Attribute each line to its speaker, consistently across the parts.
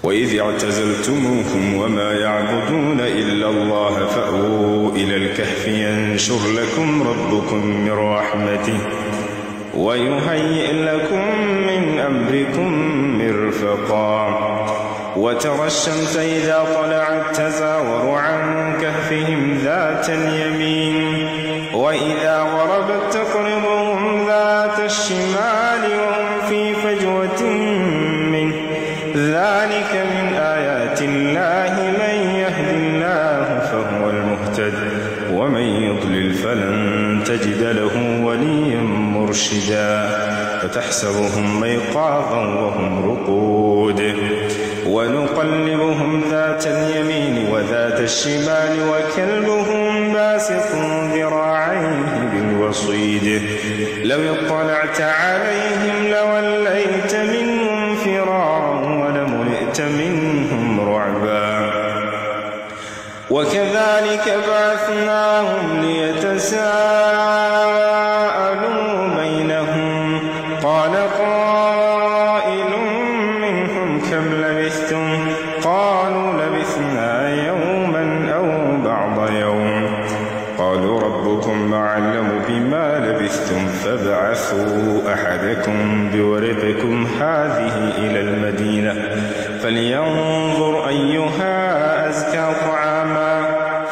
Speaker 1: وإذ اعتزلتموهم وما يعبدون إلا الله فأووا إلى الكهف ينشر لكم ربكم من رحمته ويهيئ لكم من أمركم مرفقا وترى الشمس إذا طلعت تزاور عن كهفهم ذات اليمين وإذا غربت تقرضهم ذات الشمال وهم في فجوة منه ذلك من آيات الله من يهد الله فهو المهتد ومن يضلل فلن تجد له وليا مرشدا فتحسبهم أيقاظا وهم رقود ونقلبهم ذات اليمين وذات الشمال وكلبهم باسط ذراعيه بالوصيد لو اطلعت عليهم لوليت منهم فرارا ولملئت منهم رعبا وكذلك بعثناهم ليتساءلوا بينهم قال قائل منهم كم لبثتم قالوا لبثنا يوما أو بعض يوم قالوا ربكم أعلم بما لبثتم فابعثوا أحدكم بورقكم هذه إلى المدينة فلينظر أيها أزكى طعاما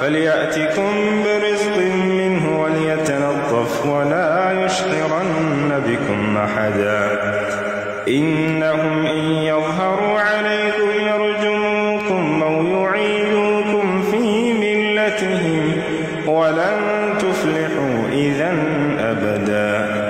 Speaker 1: فليأتكم برزق منه وليتلطف ولا يشعرن بكم أحدا إنهم إن يظهروا عليكم يرجموكم أو يعيدوكم في ملتهم ولن تفلحوا إذا أبدا.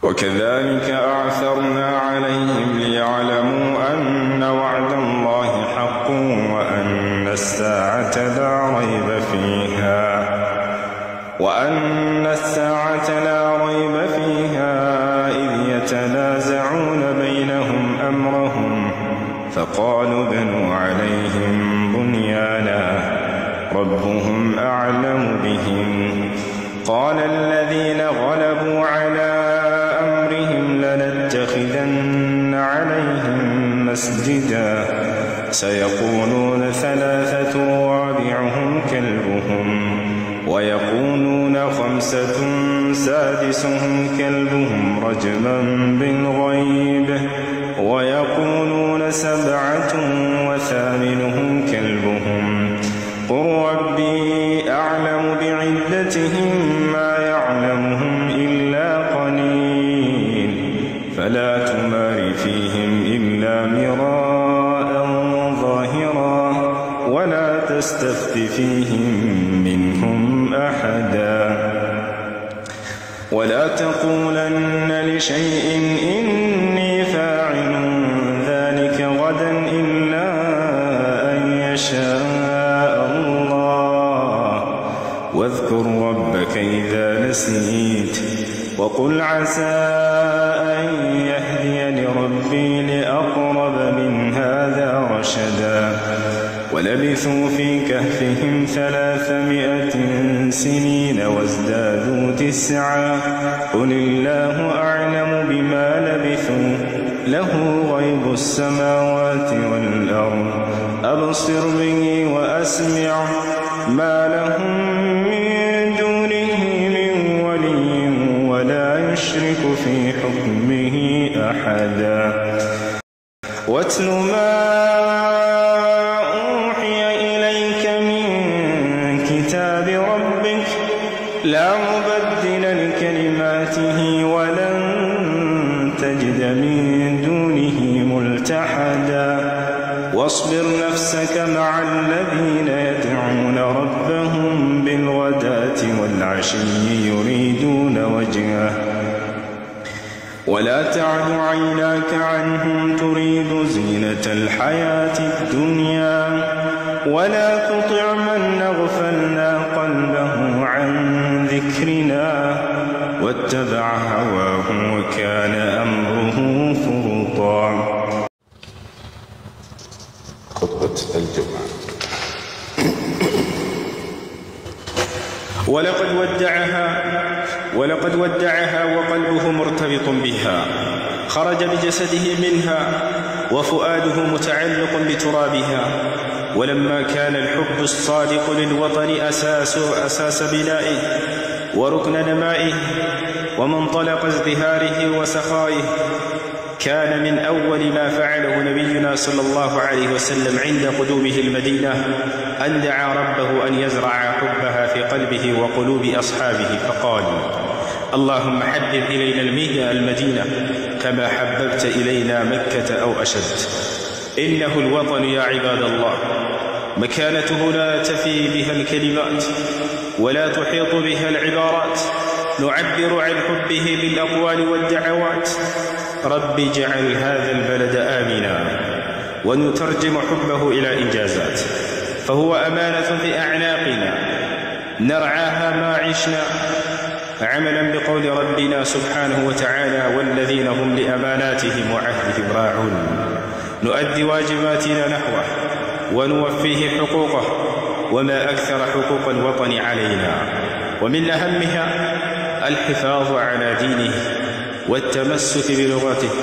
Speaker 1: وكذلك أعثرنا عليهم ليعلموا أن وعد الله حق وأن الساعة لا ريب فيها إذ يتنازعون بينهم أمرهم فقالوا بنوا عليهم بنيانا ربهم أعلم بهم قال الذين غلبوا على أمرهم لنتخذن عليهم مسجدا سيقولون ثلاثة رابعهم كلبهم ويقولون خمسة سادسهم كلبهم رجما بالغيب ويقولون سبعة وثامنهم كلبهم قل ربي أعلم بعدتهم ما يعلمهم إلا قليل فلا تمار فيهم إلا مراء ظاهرا ولا تستفت فيهم منهم أحدا ولا تقولن لشيء إني فاعل ذلك غدا إلا أن يشاء الله واذكر ربك إذا نسيت وقل عسى أن يهديني ربي لأقرب من هذا رشدا ولبثوا في كهفهم 300 سنين وازدادوا 9 قل الله أعلم بما لبثوا له غيب السماوات والأرض أبصر به وأسمع ما لهم من دونه من ولي ولا يشرك في حكمه أحدا واتل ما لا مبدل لكلماته ولن تجد من دونه ملتحدا واصبر نفسك مع الذين يدعون ربهم بالغداة والعشي يريدون وجهه ولا تعد عيناك عنهم تريد زينة الحياة الدنيا ولا تطع من أغفلنا قلبه عن ذكرنا واتبع هواه وكان أمره فرطا.
Speaker 2: خطبة الجمعة.
Speaker 1: ولقد ودعها وقلبه مرتبط بها، خرج بجسده منها وفؤاده متعلق بترابها. ولما كان الحب الصادق للوطن أساس بنائه وركن نمائه ومنطلق ازدهاره وسخائه، كان من أول ما فعله نبينا صلى الله عليه وسلم عند قدومه المدينة أن دعا ربه أن يزرع حبها في قلبه وقلوب أصحابه، فقال: اللهم حبب إلينا المدينة كما حببت إلينا مكة أو أشد. إنه الوطن يا عباد الله، مكانته لا تفي بها الكلمات ولا تحيط بها العبارات، نعبر عن حبه بالأقوال والدعوات. رب اجعل هذا البلد آمنا، ونترجم حبه إلى إنجازات، فهو أمانة في أعناقنا نرعاها ما عشنا، عملا بقول ربنا سبحانه وتعالى: والذين هم لأماناتهم وعهدهم راعون. نؤدي واجباتنا نحوه ونوفيه حقوقه، وما أكثر حقوق الوطن علينا، ومن أهمها الحفاظ على دينه والتمسك بلغته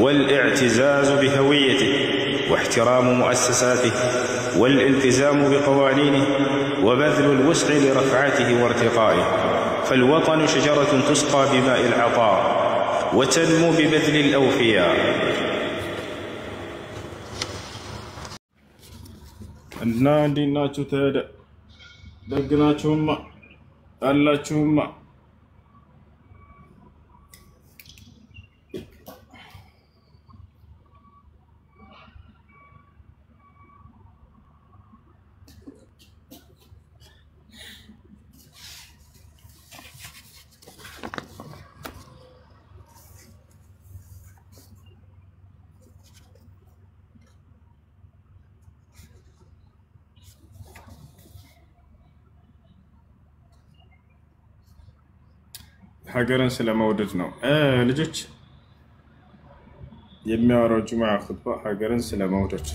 Speaker 1: والاعتزاز بهويته واحترام مؤسساته والالتزام بقوانينه وبذل الوسع لرفعته وارتقائه. فالوطن شجرة تسقى بماء العطاء وتنمو ببذل الأوفياء. النادي تاد دقناتهم اللاتهم ሀገርን ስለመውደድ ነው ልጆች የሚያወራው ጁማዓ ኹጥባ ሀገርን ስለመውደድ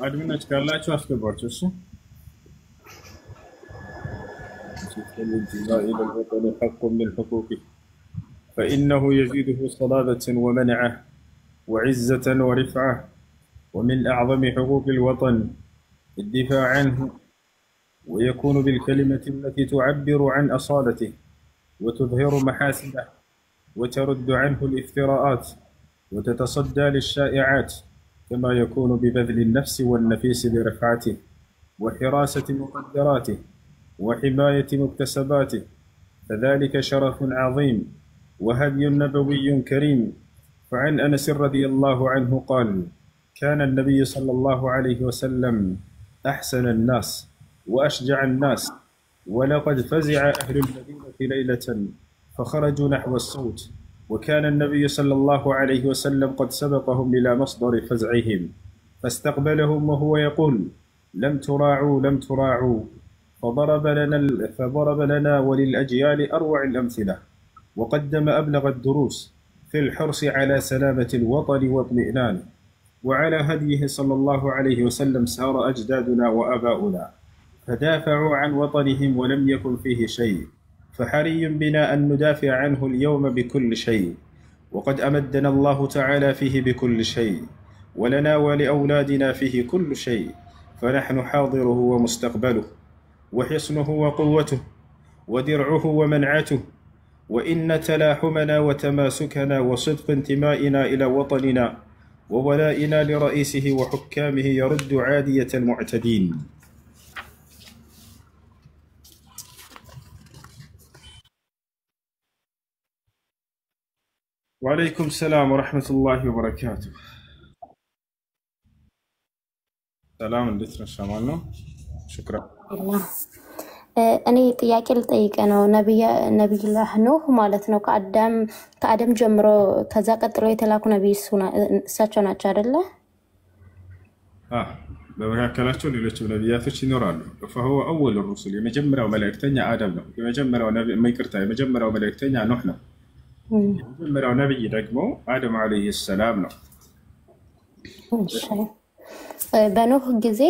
Speaker 1: አድሚኖች ካላችሁ አስገባችሁ እሺ الانتماء إلى الوطن حق من حقوقه فإنه يزيده صلابة ومنعة وعزة ورفعة، ومن أعظم حقوق الوطن الدفاع عنه، ويكون بالكلمة التي تعبر عن أصالته وتظهر محاسنه وترد عنه الافتراءات وتتصدى للشائعات، كما يكون ببذل النفس والنفيس لرفعته وحراسة مقدراته وحماية مكتسباته، فذلك شرف عظيم وهدي نبوي كريم. فعن أنس رضي الله عنه قال: كان النبي صلى الله عليه وسلم أحسن الناس وأشجع الناس، ولقد فزع أهل المدينة ليلة فخرجوا نحو الصوت، وكان النبي صلى الله عليه وسلم قد سبقهم إلى مصدر فزعهم فاستقبلهم وهو يقول: لم تراعوا لم تراعوا، فضرب لنا وللأجيال أروع الأمثلة، وقدم أبلغ الدروس في الحرص على سلامة الوطن واطمئنانه، وعلى هديه صلى الله عليه وسلم سار أجدادنا وآباؤنا فدافعوا عن وطنهم ولم يكن فيه شيء، فحري بنا أن ندافع عنه اليوم بكل شيء، وقد أمدنا الله تعالى فيه بكل شيء، ولنا ولأولادنا فيه كل شيء، فنحن حاضره ومستقبله وحصنه وقوته ودرعه ومنعته، وإن تلاحمنا وتماسكنا وصدق انتمائنا إلى وطننا وولائنا لرئيسه وحكامه يرد عادية المعتدين. وعليكم السلام ورحمة الله وبركاته. سلام عليكم شمالنا. شكرا.
Speaker 2: أنا ጥያቄ ልጠይቅ ነው ነብዩላህ ኑህ ማለት ነው ከአደም ጀምሮ ከዛ ቀጥሎ የተላኩ ነብይ እሳቸው ናቸው አይደለ?
Speaker 1: በመካከላቸው ሌሎችም ነቢያቶች ይኖራሉ። فهو اول الرسل የመጀመሪያው መልእክተኛ አደም ነው። የመጀመሪያው መልእክተኛ ኖህ ነው። የመጀመሪያው ነብይ ደግሞ አደም አለይሂ ሰላም ነው።
Speaker 2: በኖህ ጊዜ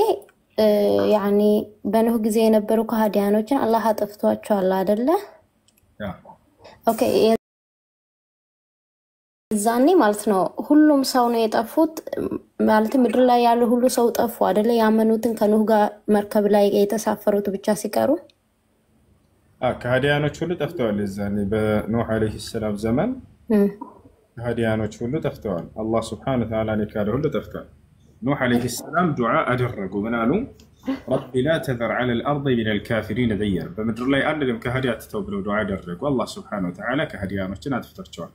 Speaker 2: በኖህ ጊዜ የነበሩ ከሃዲያኖችን አላህ አጥፍቷቸዋል አይደለ? ኦኬ ዛኔ ማለት ነው ሁሉም ሰው ነው የጠፉት ማለት ምድር ላይ ያሉ ሁሉ ሰው ጠፉ አይደለ? ያመኑትን ከኖህ ጋር መርከብ ላይ የተሳፈሩት ብቻ ሲቀሩ
Speaker 1: ከሃዲያኖች ሁሉ ጠፍተዋል። ዛኔ በኖህ አለይሂ ሰላም ዘመን ከሃዲያኖች ሁሉ ጠፍተዋል። አላህ Subhanahu Wa Ta'ala ነካለ ሁሉ ጠፍተዋል። ኖህ አለይሂ ሰላም ዱዓ አደረጉ። ምን አሉ? رب لا تذر على الارض من الكافرين ديار በምድር ላይ አንድም ከሃዲያ ተተው ብለው ዱዓ አደረጉ። አላህ Subhanahu Wa Ta'ala ከሃዲያኖችን አጥፍቷቸዋል።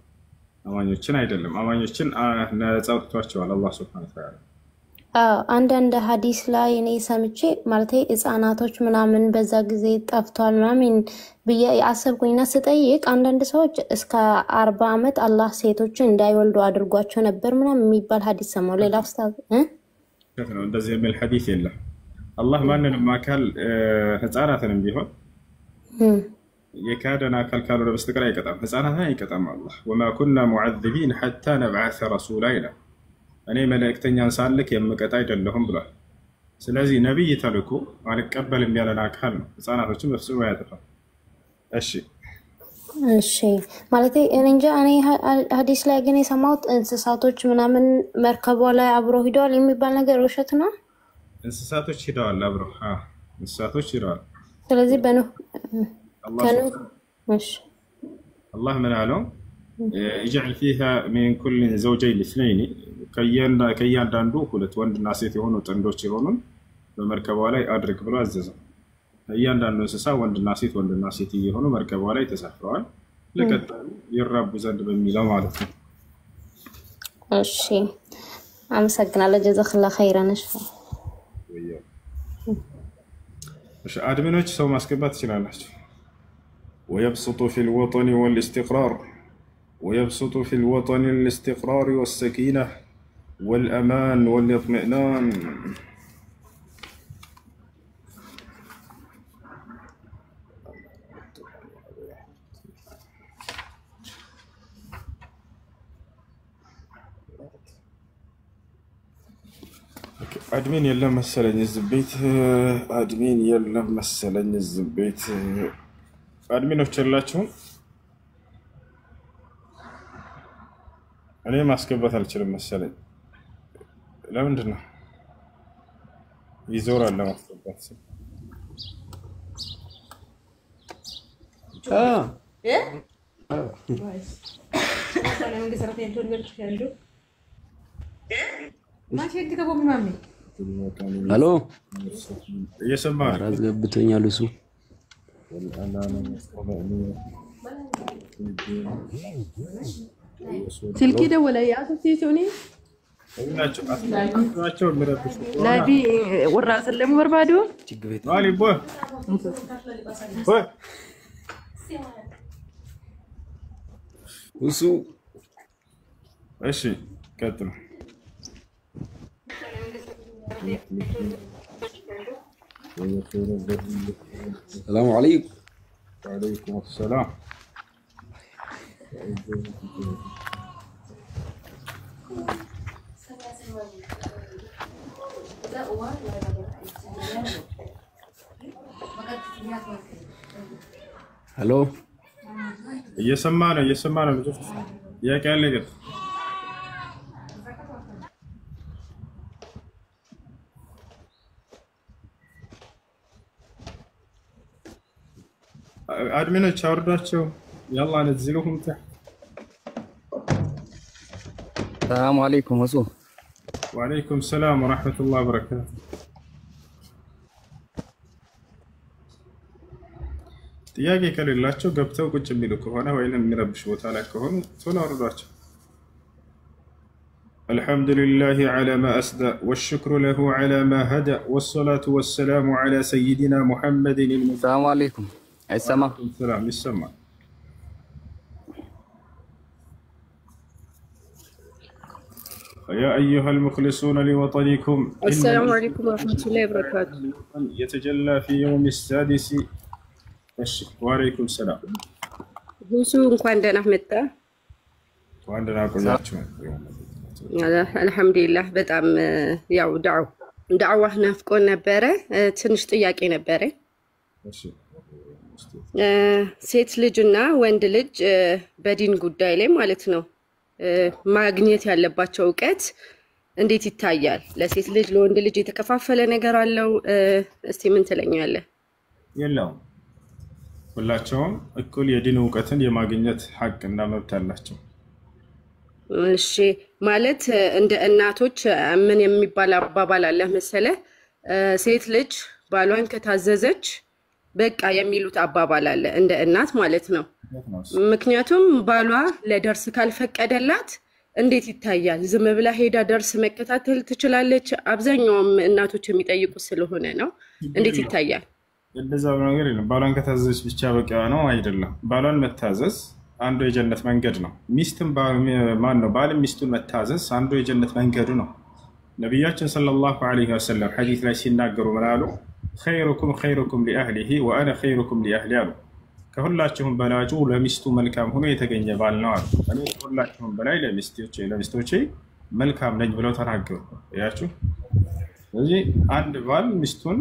Speaker 1: አማኞችን አይደለም አማኞችን ነጻውቷቸዋል አላህ Subhanahu Wa Ta'ala።
Speaker 2: አንዳንድ ሐዲስ ላይ እኔ ሰምቼ ማለት ህፃናቶች ምናምን በዛ ጊዜ ጠፍቷል ምናምን በያሰብኩኝና ስጠይቅ አንዳንድ ሰዎች እስከ 40 አመት አላህ ሴቶችን እንዳይወልዱ አድርጓቸው ነበር ምናምን የሚባል ሐዲስ ሰማው። ሌላ ኡስታዝ
Speaker 1: ነው እንደዚህ የሚል ሐዲስ የለም። አላህ ማንንም አካል ህፃናትንም ቢሆን የካደና አካል ካልሆነ በስተቀር አይቀጣም። ህፃናትን አይቀጣም አላህ وما كنا معذبين حتى نبعث رسولا إلى እኔ መልእክተኛን ሳልክ የምቀጣ አይደለሁም ብሏል። ስለዚህ ነብይ ተልኮ አልቀበልም ያለን አካል ነው ህፃናቶችን በፍጹም አያጠፋም። እሺ
Speaker 2: ማለት እንጃ እኔ ሐዲስ ላይ ግን የሰማሁት እንስሳቶች ምናምን መርከቧ ላይ አብረው ሄደዋል የሚባል ነገር ውሸት ነው።
Speaker 1: እንስሳቶች ሄደዋል አብረው እንስሳቶች ሄደዋል።
Speaker 2: ስለዚህ በኖህ
Speaker 1: الله من علو يجعل فيها من كل زوجين اثنين كيان داندو ሁለት ወንድና ሴት የሆኑ ጥንዶች ይሆኑን በመርከቧ ላይ አድርግ ብሎ አዘዘ። እያንዳንዱ እንስሳ ወንድና ሴት የሆኑ መርከቧ ላይ ተሳፍረዋል ለቀጣዩ ይራቡ ዘንድ በሚለው ማለት ነው።
Speaker 2: እሺ አመሰግናለሁ። ጀዛከላህ ኸይራን።
Speaker 1: እሺ አድሚኖች ሰው ማስገባት ትችላላችሁ። ويبسط في الوطن الاستقرار والسكينة والأمان والاطمئنان. أدمين يلا مسلني الزبيت أدمين يلا مسلني الزبيت أدمين وشلاتهم أنا ما أسكبت الشلم مسلني لا من دنا يزور الله ما أسكبت
Speaker 3: إيه ما شيء كده بومي مامي
Speaker 4: الو
Speaker 1: يسمع
Speaker 4: አስገብቶኛል እሱ
Speaker 3: سلكي ده ولا يا سيتوني لا بي وراس اللي مربادو
Speaker 1: مالي بو
Speaker 4: እሱ
Speaker 1: እሺ ቀጥሉ
Speaker 4: السلام عليكم.
Speaker 1: وعليكم السلام.
Speaker 4: الو
Speaker 1: እየሰማነው ልጅ ጥያቄ አለ ግን أدمنوا شارداتشو يلا نزلوهم تحت.
Speaker 4: السلام عليكم وسو.
Speaker 1: وعليكم السلام ورحمة الله وبركاته. تياجي كليلاتشو قبتو كنت ميلوكو هنا وين ميربشو تعالى كهون تونا رداتشو. الحمد لله على ما أسدى والشكر له على ما هدى والصلاة والسلام على سيدنا محمد
Speaker 4: السلام عليكم. السلام.
Speaker 1: السلام السلام. فيا أيها المخلصون لوطنكم
Speaker 3: السلام عليكم ورحمة الله وبركاته.
Speaker 1: يتجلى في يوم السادس. وعليكم السلام.
Speaker 3: ሁሱ እንኳን ደህና መጣ።
Speaker 1: وعندنا قياتكم.
Speaker 3: አልሐምዱሊላህ በጣም ያው ዳዕዋ ናፍቆን ነበረ። ትንሽ ጥያቄ ነበረ። ሴት ልጅና ወንድ ልጅ በዲን ጉዳይ ላይ ማለት ነው ማግኘት ያለባቸው ዕውቀት እንዴት ይታያል? ለሴት ልጅ ለወንድ ልጅ የተከፋፈለ ነገር አለው? እስቲ ምን ትለኛለህ?
Speaker 1: የለውም። ሁላቸውም እኩል የዲን ዕውቀትን የማግኘት ሐቅና መብት አላቸው።
Speaker 3: እሺ ማለት እንደ እናቶች ምን የሚባል አባባል አለ መሰለ? ሴት ልጅ ባሏን ከታዘዘች በቃ የሚሉት አባባል አለ እንደ እናት ማለት ነው። ምክንያቱም ባሏ ለደርስ ካልፈቀደላት እንዴት ይታያል? ዝም ብላ ሄዳ ደርስ መከታተል ትችላለች? አብዛኛውም እናቶች የሚጠይቁ ስለሆነ ነው። እንዴት ይታያል?
Speaker 1: እንደዛው ነገር የለም። ባሏን ከታዘዘች ብቻ በቂዋ ነው አይደለም። ባሏን መታዘዝ አንዱ የጀነት መንገድ ነው። ሚስትም ማን ነው ባል ሚስቱን መታዘዝ አንዱ የጀነት መንገዱ ነው። ነብያችን ሰለላሁ ዐለይሂ ወሰለም ሐዲስ ላይ ሲናገሩ ምን አሉ? خيركم خيركم لأهله وأنا خيركم لأهلي አሉ። ከሁላችሁም በላጩ ለሚስቱ መልካም ሆኖ የተገኘ ባል ነው አሉ። እኔ ከሁላችሁም በላይ ለሚስቶቼ መልካም ነኝ ብለው ተናገሩ። ያያችሁ። ስለዚህ አንድ ባል ሚስቱን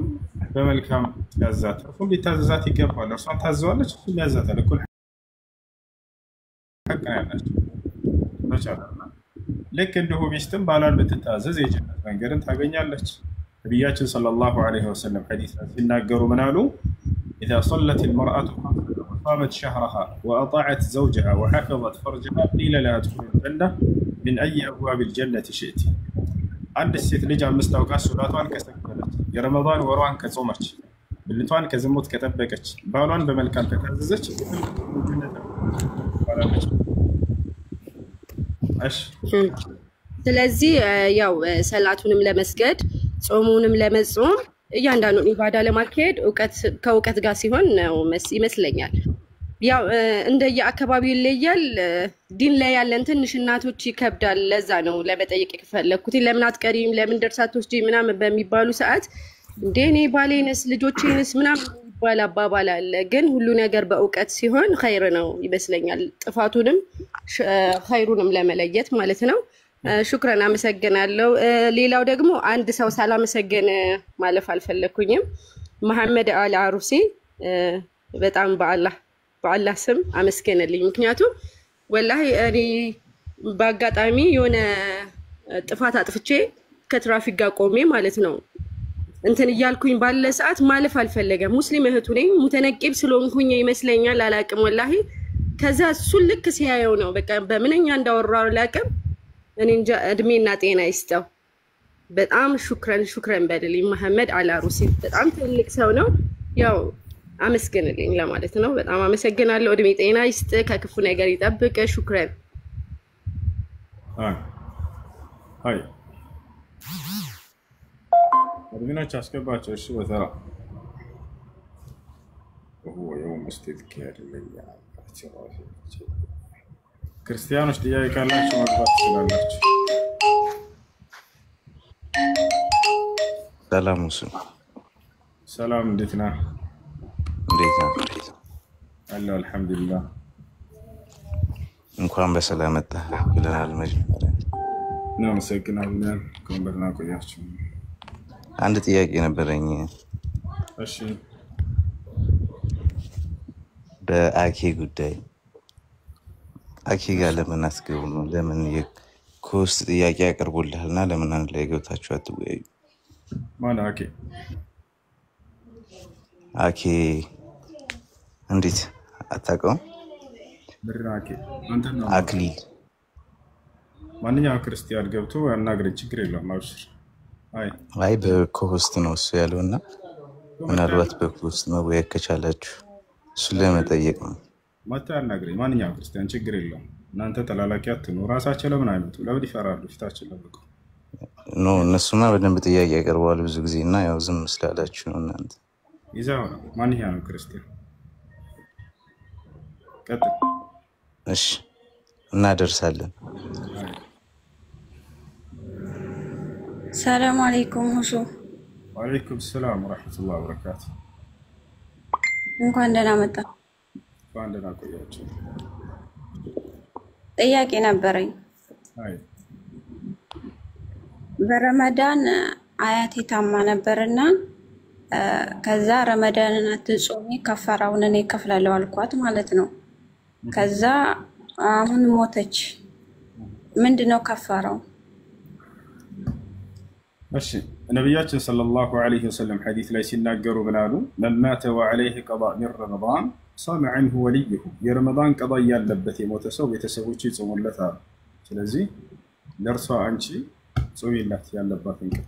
Speaker 1: በመልካም ያዛት ሁሉ ሊታዘዛት ይገባል። እርሷን ታዘዋለች፣ እሱም ያዛታል። እኩል ሐቅ ያላቸው ተቻለና ልክ እንደሁ ሚስትም ባሏን ብትታዘዝ የጀነት መንገድን ታገኛለች። ነብያችን ሰለላሁ ዐለይሂ ወሰለም ሐዲስ ላይ ሲናገሩ ምን አሉ? إذا صلت المرأة وصامت شهرها وأطاعت زوجها وحفظت فرجها قيل لها ادخلي الجنة من أي أبواب الجنة شئت. عند الست ልጅ 5 አውቃት ሶላቷን ከሰገደች የረመዳን ወሯን ከጾመች ብልቷን ከዝሙት ከጠበቀች ባሏን በመልካም ከታዘዘች
Speaker 3: ስለዚህ ያው ሰላቱንም ለመስገድ ጾሙንም ለመጾም እያንዳንዱን ኢባዳ ለማካሄድ ከእውቀት ጋር ሲሆን ነው ይመስለኛል። ያው እንደየአካባቢው ይለያል። ዲን ላይ ያለን ትንሽ እናቶች ይከብዳል። ለዛ ነው ለመጠየቅ የፈለኩት። ለምን አትቀሪም ለምን ደርሳት ወስጂ ምናምን በሚባሉ ሰዓት እንደኔ ባሌንስ ልጆቼንስ ምናምን ይባል አባባል አለ። ግን ሁሉ ነገር በእውቀት ሲሆን ኸይር ነው ይመስለኛል። ጥፋቱንም ኸይሩንም ለመለየት ማለት ነው። ሹክራን አመሰግናለሁ። ሌላው ደግሞ አንድ ሰው ሳላመሰግን ማለፍ አልፈለኩኝም። መሐመድ አል አሩሲ በጣም በአላህ ስም አመስገነልኝ። ምክንያቱም ወላሂ እኔ በአጋጣሚ የሆነ ጥፋት አጥፍቼ ከትራፊክ ጋር ቆሜ ማለት ነው እንትን እያልኩኝ ባለ ሰዓት ማለፍ አልፈለገም። ሙስሊም እህቱ ነኝ። ሙተነቂብ ስለሆንኩኝ ይመስለኛል አላቅም ወላሂ። ከዛ እሱን ልክ ሲያየው ነው በቃ በምንኛ እንዳወራው አላቅም። እኔ እንጃ እድሜና ጤና ይስጠው። በጣም ሹክራን በደልኝ መሐመድ አላሩሲ በጣም ትልቅ ሰው ነው። ያው አመስግንልኝ ለማለት ነው። በጣም አመሰግናለሁ። እድሜ ጤና ይስጥ፣ ከክፉ ነገር ይጠብቅ። ሹክራን።
Speaker 1: አይ አድሚኖች አስገባቸው። እሺ ወተራ هو يوم استذكار لله ክርስቲያኖች ጥያቄ ካላችሁ መግባት ትችላላችሁ።
Speaker 5: ሰላም ሙሱ።
Speaker 1: ሰላም እንዴት ነህ?
Speaker 5: እንዴት ነህ?
Speaker 1: አለሁ አልሐምዱሊላህ።
Speaker 5: እንኳን በሰላም መጣህ ብለናል። መጀመሪያ
Speaker 1: እናመሰግናለን። ኮምበርና ቆያችሁ።
Speaker 5: አንድ ጥያቄ ነበረኝ።
Speaker 1: እሺ
Speaker 5: በአኬ ጉዳይ አኬ ጋር ለምን አትገቡ ነው? ለምን የኮስት ጥያቄ ያቀርቡልሃልና ለምን አንድ ላይ ገብታችሁ አትወያዩ?
Speaker 1: ማን አኬ?
Speaker 5: አኬ እንዴት አታውቀውም?
Speaker 1: ብር አኬ አንተ ነው
Speaker 5: አክሊል።
Speaker 1: ማንኛውም ክርስቲያን ገብቶ ያናግረኝ፣ ችግር የለውም። አብሽር።
Speaker 5: አይ በኮስት ነው እሱ ያለውና ምናልባት በኮስት መወያየት ከቻላችሁ እሱን ለመጠየቅ ነው።
Speaker 1: ማታ ያናግረኝ ማንኛውም ክርስቲያን፣ ችግር የለውም። እናንተ ተላላኪ አትኑ። ራሳቸው ለምን አይመጡ? ለምን ይፈራሉ? ፊታችን ለብቁ
Speaker 5: ኖ እነሱማ በደንብ ጥያቄ ያቀርባሉ ብዙ ጊዜ እና ያው ዝም ስላላችሁ ነው እናንተ
Speaker 1: ይዛው ነው። ማንኛውም ክርስቲያን ቀጥል።
Speaker 5: እሺ እናደርሳለን።
Speaker 6: ሰላም አለይኩም ሁሱ።
Speaker 1: ወአለይኩም ሰላም ወራህመቱላሂ ወበረካቱ።
Speaker 6: እንኳን ደህና መጣ።
Speaker 1: እንኳን ደህና ቆያችሁ።
Speaker 6: ጥያቄ ነበረኝ።
Speaker 1: አይ
Speaker 6: በረመዳን አያቴ ታማ ነበርና ከዛ ረመዳንን አትጾሚ ከፈራውን እኔ እከፍላለሁ አልኳት ማለት ነው። ከዛ አሁን ሞተች። ምንድነው ከፈራው? እሺ
Speaker 1: ነብያችን ሰለላሁ ዐለይሂ ወሰለም ሐዲስ ላይ ሲናገሩ ብላሉ መን ማተ ወዐለይሂ ቀضاء من رمضان صام عنه وليه የረመዳን ቀዳ ያለበት የሞተ ሰው ቤተሰቦቹ ይጾሙለታል። ስለዚህ ለርሷ አንቺ ጾሚላት ያለባትን ቀን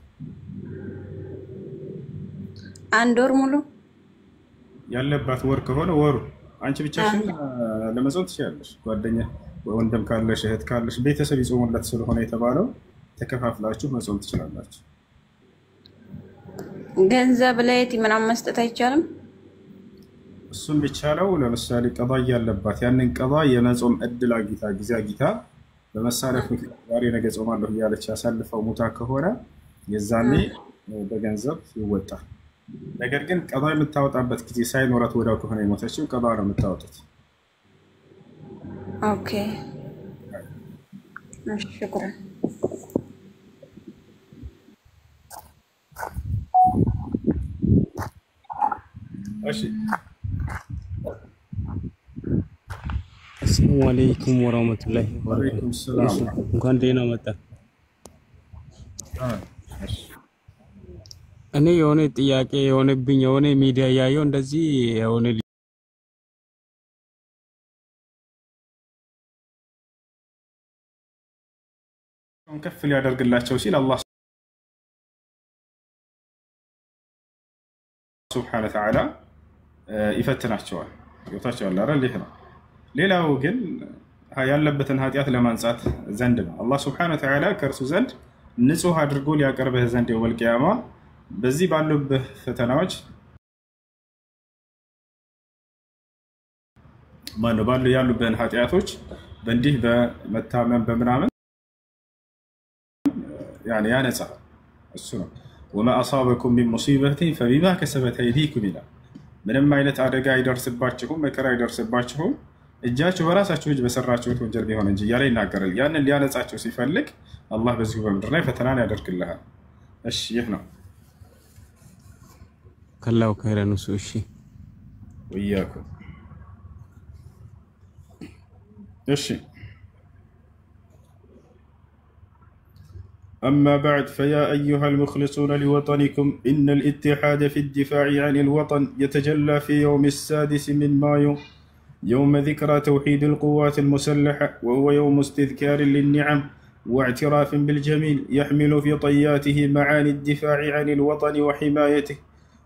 Speaker 6: አንድ ወር ሙሉ
Speaker 1: ያለባት ወር ከሆነ ወሩ አንቺ ብቻሽን ለመጾም ትችያለሽ። ጓደኛ ወንድም ካለሽ እህት ካለሽ ቤተሰብ ይጾሙለት ስለሆነ የተባለው ተከፋፍላችሁ መጾም ትችላላችሁ።
Speaker 6: ገንዘብ ለየት ምናምን መስጠት አይቻልም?
Speaker 1: እሱም ቢቻለው ለምሳሌ ቀዳ ያለባት ያንን ቀዳ የመጾም እድል አግኝታ ጊዜ አግኝታ በመሳለፍ ምክንያት ዛሬ ነገ ጾማለሁ እያለች ያሳልፈው ሙታ ከሆነ የዛኔ በገንዘብ ይወጣል። ነገር ግን ቀዳ የምታወጣበት ጊዜ ሳይኖራት ወዲያው ከሆነ የሞተችው ቀዳ ነው የምታወጡት።
Speaker 6: ኦኬ ሽኩራን።
Speaker 1: እሺ
Speaker 7: አሰላሙ አለይኩም ወራህመቱላሂ
Speaker 1: ወአለይኩም ሰላም።
Speaker 7: እንኳን ደህና መጣ። እኔ የሆነ ጥያቄ የሆነብኝ የሆነ ሚዲያ ያየው እንደዚህ የሆነ
Speaker 1: ከፍ ሊያደርግላቸው ሲል አላህ ሱብሓነሁ ወተዓላ ይፈትናቸዋል። ገብታችኋል አይደል? ይሄ ነው። ሌላው ግን ያለበትን ኃጢአት ለማንጻት ዘንድ ነው። አላህ ሱብሓነሁ ወተዓላ ከእርሱ ዘንድ ንጹህ አድርጎ ሊያቀርብህ ዘንድ የውመል ቂያማ በዚህ ባሉብህ ፈተናዎች ማነው ባሉ ያሉብህን ኃጢአቶች በእንዲህ በመታመም በምናምን ያነጻ እሱ ነው። ወማ አሳበኩም ሚን ሙሲበቲን ፈቢማ ከሰበት አይዲኩም ይላል። ምንም አይነት አደጋ አይደርስባችሁም መከራ አይደርስባችሁም እጃችሁ በራሳችሁ እጅ በሰራችሁት ወንጀል ቢሆን እንጂ እያለ ይናገራል። ያንን ሊያነጻቸው ሲፈልግ አላህ በዚሁ በምድር ላይ ፈተናን ያደርግልሃል። እሺ ይህ ነው
Speaker 7: ከላው ከረኑ እሺ
Speaker 1: ወያኩም እሺ أما بعد فيا أيها المخلصون لوطنكم إن الاتحاد في الدفاع عن الوطن يتجلى في يوم السادس من مايو يوم ذكرى توحيد القوات المسلحة وهو يوم استذكار للنعم واعتراف بالجميل يحمل في طياته معاني الدفاع عن الوطن وحمايته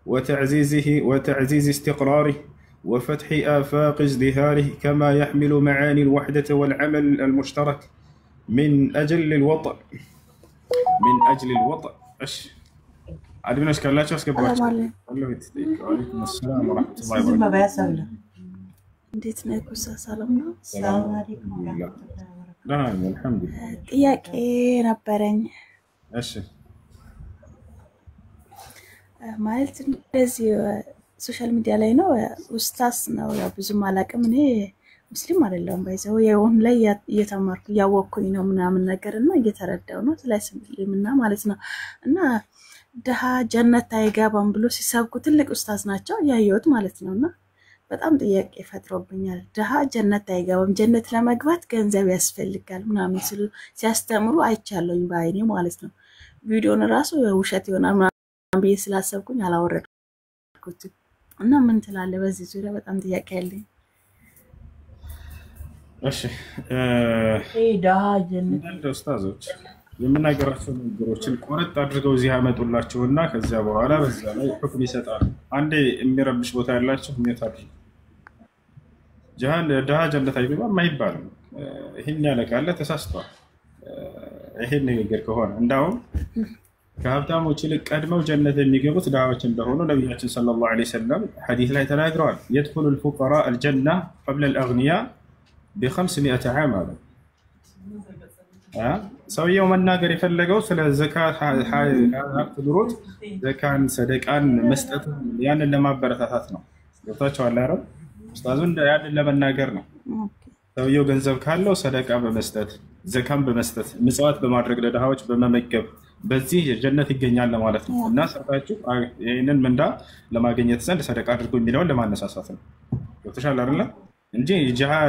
Speaker 1: وتعزيز استقراره وفتح آفاق ازدهاره كما يحمل معاني الوحدة والعمل المشترك من أجل الوطن ايش عاد من اشكال لا تشكل وعليكم السلام ورحمه الله وبركاته
Speaker 8: እንዴት ነህ ኩሳ? ሰላም ነው? ሰላም አለይኩም
Speaker 1: نعم الحمد لله
Speaker 8: ጥያቄ ነበረኝ።
Speaker 1: እሺ
Speaker 8: ማለት እንደዚህ ሶሻል ሚዲያ ላይ ነው ኡስታዝ ነው ያው ብዙም አላውቅም እኔ ሙስሊም አይደለም ባይዘው የሆነ ላይ እየተማርኩ ያወቅኩኝ ነው ምናምን ነገርና እየተረዳው ነው ስለ እስልምና ማለት ነው። እና ደሃ ጀነት አይገባም ብሎ ሲሰብኩ ትልቅ ኡስታዝ ናቸው ያየሁት ማለት ነውና በጣም ጥያቄ ፈጥሮብኛል። ደሃ ጀነት አይገባም ጀነት ለመግባት ገንዘብ ያስፈልጋል ምናምን ሲያስተምሩ አይቻለሁኝ ባይኔ ማለት ነው። ቪዲዮን ራሱ ውሸት ይሆናል ምናምን ብዬ ስላሰብኩኝ አላወረድኩትም። እና ምን ትላለህ በዚህ ዙሪያ? በጣም ጥያቄ ያለኝ።
Speaker 1: እሺ ደሃ ጀነት ኡስታዞች የምናገራቸው ነገሮችን ቆረጥ አድርገው እዚህ ያመጡላቸውና ከዚያ በኋላ በዛ ላይ ሁክም ይሰጣሉ። አንዴ የሚረብሽ ቦታ ያላችሁ ምን ታድርጉ? ደሃ ጀነት አይገባም አይባልም። ይሄን ያለ ካለ ተሳስቷል። ይሄን ንግግር ከሆነ እንዳውም ከሀብታሞች ይልቅ ቀድመው ጀነት የሚገቡት ድሃዎች እንደሆኑ ነብያችን ሰለላሁ ዐለይሂ ወሰለም ሐዲስ ላይ ተናግረዋል። يدخل الفقراء الجنة قبل الأغنياء ب500 عام አሉ። ሰውየው መናገር የፈለገው ስለ ዘካት ሀብት ኑሮት ዘካን ሰደቃን መስጠት ያንን ለማበረታታት ነው። ገብታችኋል አይደል? ኡስታዙ ያንን ለመናገር ነው። ሰውየው ገንዘብ ካለው ሰደቃ በመስጠት ዘካን በመስጠት ምጽዋት በማድረግ ለድሃዎች በመመገብ በዚህ ጀነት ይገኛል ለማለት ነው። እና ሰርታችሁ ይህንን ምንዳ ለማግኘት ዘንድ ሰደቃ አድርጎ የሚለውን ለማነሳሳት ነው። ገብቶሻል አይደለ? እንጂ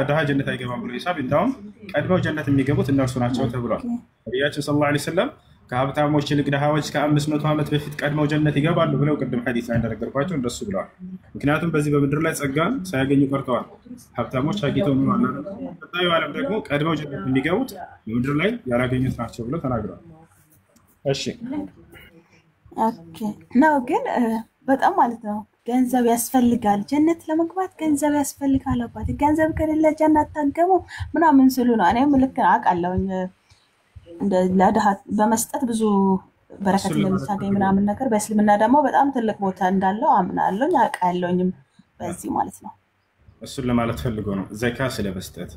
Speaker 1: ድሃ ጀነት አይገባም ብሎ ሂሳብ እንዳውም ቀድመው ጀነት የሚገቡት እነርሱ ናቸው ተብሏል። ነቢያችን ሰለላሁ ዐለይሂ ወሰለም ከሀብታሞች ይልቅ ድሃዎች ከ500 ዓመት በፊት ቀድመው ጀነት ይገባሉ ብለው ቅድም ሐዲስ ላይ እንደነገርኳቸው እንደሱ ብለዋል። ምክንያቱም በዚህ በምድር ላይ ጸጋን ሳያገኙ ቀርተዋል። ሀብታሞች አግኝተው ነው ማለት ነው። ቀጣዩ ዓለም ደግሞ ቀድመው ጀነት የሚገቡት በምድር ላይ ያላገኙት ናቸው ብለው ተናግረዋል። እሺ
Speaker 8: ኦኬ ነው ግን በጣም ማለት ነው ገንዘብ ያስፈልጋል ጀነት ለመግባት ገንዘብ ያስፈልጋል። አባት ገንዘብ ከሌለ ጀነት ታገሙ ምናምን ስሉ ነው። እኔም ልክ አውቃለሁኝ እንደ ለድሃ በመስጠት ብዙ በረከት እንደምታገኝ ምናምን ነገር በእስልምና ደግሞ በጣም ትልቅ ቦታ እንዳለው አምናለሁኝ አውቃለሁኝም በዚህ ማለት ነው።
Speaker 1: እሱን ለማለት ፈልጎ ነው ዘካ ስለመስጠት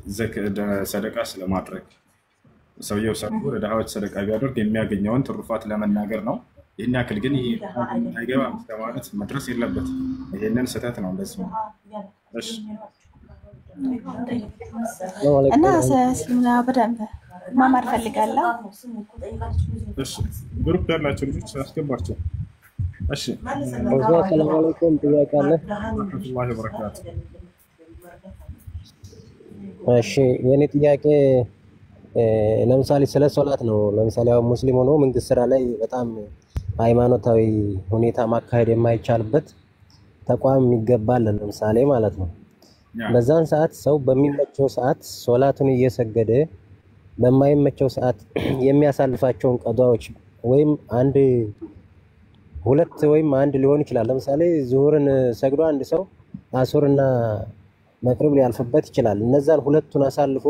Speaker 1: ሰደቃ ስለማድረግ ሰውየው ሰጥቶ ለድሃዎች ሰደቃ ቢያደርግ የሚያገኘውን ትሩፋት ለመናገር ነው። ይህን ያክል ግን ይሄ አይገባም ማለት መድረስ የለበትም። ይሄንን ስህተት ነው እንደዚህ ነው። እሺ
Speaker 8: እና እስልምና በደንብ ማማር ፈልጋለሁ።
Speaker 1: እሺ ግሩፕ ያላችሁ ልጆች አስገባቸው። እሺ
Speaker 9: ሰላም አለይኩም ጥያቄ አለ።
Speaker 1: ወራህመቱላሂ ወበረካቱ።
Speaker 9: እሺ የኔ ጥያቄ ለምሳሌ ስለ ሶላት ነው። ለምሳሌ አሁን ሙስሊም ሆኖ መንግስት ስራ ላይ በጣም ሃይማኖታዊ ሁኔታ ማካሄድ የማይቻልበት ተቋም ይገባል ለምሳሌ ማለት ነው። በዛን ሰዓት ሰው በሚመቸው ሰዓት ሶላቱን እየሰገደ በማይመቸው ሰዓት የሚያሳልፋቸውን ቀዷዎች ወይም ሁለት ወይም አንድ ሊሆን ይችላል። ለምሳሌ ዙሁርን ሰግዶ አንድ ሰው አሱርና መቅሪብ ሊያልፍበት ይችላል። እነዛን ሁለቱን አሳልፎ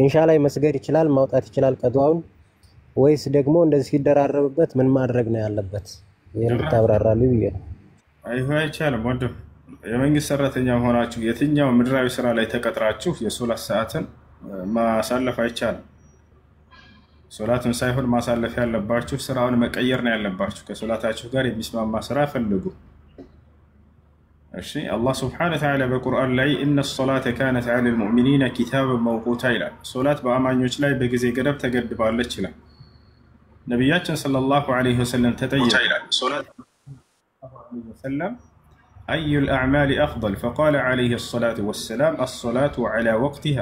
Speaker 9: ኢንሻአላህ መስገድ ይችላል ማውጣት ይችላል ቀዷውን ወይስ ደግሞ እንደዚህ ሲደራረብበት ምን ማድረግ ነው ያለበት? ይሄን ብታብራራልኝ ብዬ ነው።
Speaker 1: አይቻልም ወንድም። የመንግስት ሰራተኛ ሆናችሁ የትኛው ምድራዊ ስራ ላይ ተቀጥራችሁ የሶላት ሰዓትን ማሳለፍ አይቻልም። ሶላቱን ሳይሆን ማሳለፍ ያለባችሁ ስራውን መቀየር ነው ያለባችሁ። ከሶላታችሁ ጋር የሚስማማ ስራ ፈልጉ። እሺ አላህ ሱብሓነሁ ወተዓላ በቁርአን ላይ ኢነ ሶላተ ካነት ዐለል ሙእሚኒነ ኪታበን መውቁታ ይላል። ሶላት በአማኞች ላይ በጊዜ ገደብ ተገድባለች ይላል። ነቢያችን ሰለላሁ ዐለይሂ ወሰለም ተጠየቁ ይላል ሶላት ወሰለም አዩል አዕማሊ አፍደል ፈቃለ ዐለይሂ ሰላቱ ወሰላም አሶላቱ ዐላ ወቅቲሃ።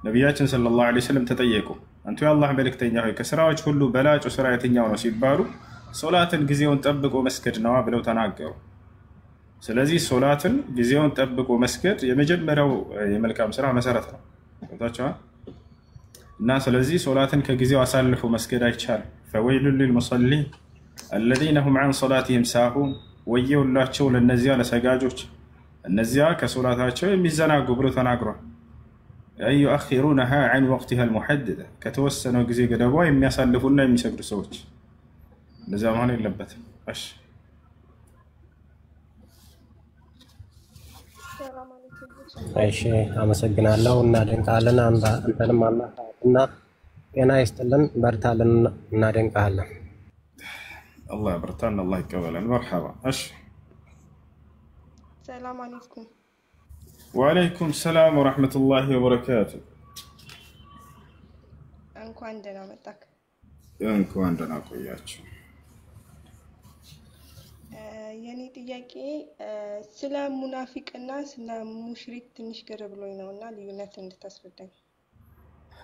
Speaker 1: ነቢያችን ሰለላሁ ዐለይሂ ወሰለም ተጠየቁ አንቱ የአላህ መልእክተኛ ሆይ ከስራዎች ሁሉ በላጩ ስራ የትኛው ነው ሲባሉ ሶላትን ጊዜውን ጠብቆ መስገድ ነዋ ብለው ተናገሩ። ስለዚህ ሶላትን ጊዜውን ጠብቆ መስገድ የመጀመሪያው የመልካም ስራ መሰረት ነው። ታውቃላችሁ እና ስለዚህ ሶላትን ከጊዜው አሳልፎ መስገድ አይቻልም። ፈወይሉል ሊልሙሰሊን الذين هم عن صلاتهم ساهون ወየውላቸው ለነዚያ ለሰጋጆች እነዚያ ከሶላታቸው የሚዘናጉ ብሎ ተናግሯል። أي يؤخرونها عن وقتها المحددة ከተወሰነው ጊዜ ገደቧ የሚያሳልፉና የሚሰግዱ ሰዎች ለዛ መሆን የለበትም። እሺ
Speaker 9: እሺ አመሰግናለሁ እና ደንቃለን አንተንም አላህ እና ጤና ይስጥልን በርታልን እና ደንቃለን።
Speaker 1: الله يبرتان الله يقبلن مرحبا اش
Speaker 10: السلام عليكم.
Speaker 1: وعليكم السلام ورحمة الله وبركاته.
Speaker 10: እንኳን ደህና መጣክ።
Speaker 1: እንኳን ደህና ቆያችሁ።
Speaker 10: የኔ ጥያቄ ስለ ሙናፊቅና ስለ ሙሽሪክ ትንሽ ግር ብሎኝ ነውና ልዩነት እንድታስረዳኝ።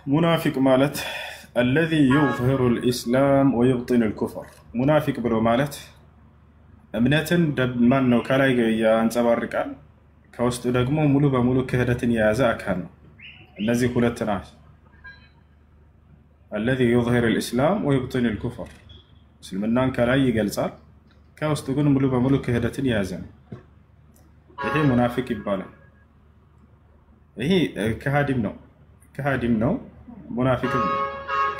Speaker 1: ሙናፊቅ ማለት الذي يظهر الإسلام ويبطن الكفر ሙናፊቅ ብሎ ማለት እምነትን ማን ነው ከላይ ያንጸባርቃል ከውስጥ ደግሞ ሙሉ በሙሉ ክህደትን የያዘ አካል ነው። እነዚህ ሁለት ናቸው። الذي يظهر الإسلام ويبطن الكفر እስልምናን ከላይ ይገልጻል ከውስጥ ግን ሙሉ በሙሉ ክህደትን የያዘ ነው። ይሄ ሙናፊቅ ይባላል። ይሄ ከሃዲም ነው ሙናፊቅ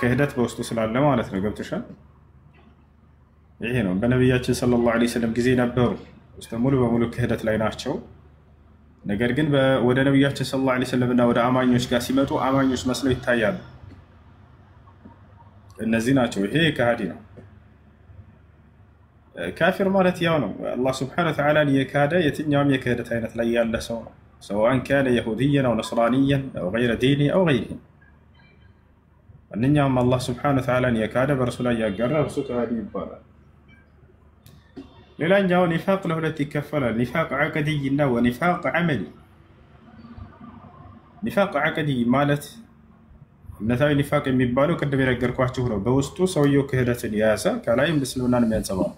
Speaker 1: ክህደት በውስጡ ስላለ ማለት ነው። ገብተሻል? ይሄ ነው በነብያችን ሰለላሁ ዐለይሂ ወሰለም ጊዜ ነበሩ ውስጥ ሙሉ በሙሉ ክህደት ላይ ናቸው። ነገር ግን ወደ ነብያችን ሰለላሁ ዐለይሂ ወሰለም እና ወደ አማኞች ጋር ሲመጡ አማኞች መስለው ይታያሉ። እነዚህ ናቸው። ይሄ ከሃዲ ነው። ካፊር ማለት ያው ነው አላህ ስብሐነሁ ወተዓላ የካደ የትኛውም የክህደት አይነት ላይ ያለ ሰው ነው። ሰዋን ካነ የሁድያን አው ነስራንያን አው ገይረ ዲኒ አው ገይሪሂ ማንኛውም አላህ ስብሐነሁ ወተዓላ የካደ በእርሱ ላይ ያጋራ እርሱ ከሃዲ ይባላል። ሌላኛው ኒፋቅ ለሁለት ይከፈላል። ኒፋቅ ዐቅድይ እና ወኒፋቅ ዐመሊ። ኒፋቅ ዐቅድይ ማለት እምነታዊ ኒፋቅ የሚባለው ቅድም የነገርኳችሁ ነው። በውስጡ ሰውየው ክህደትን የያዘ ከላይም እስልምናን የሚያንጸባርቅ።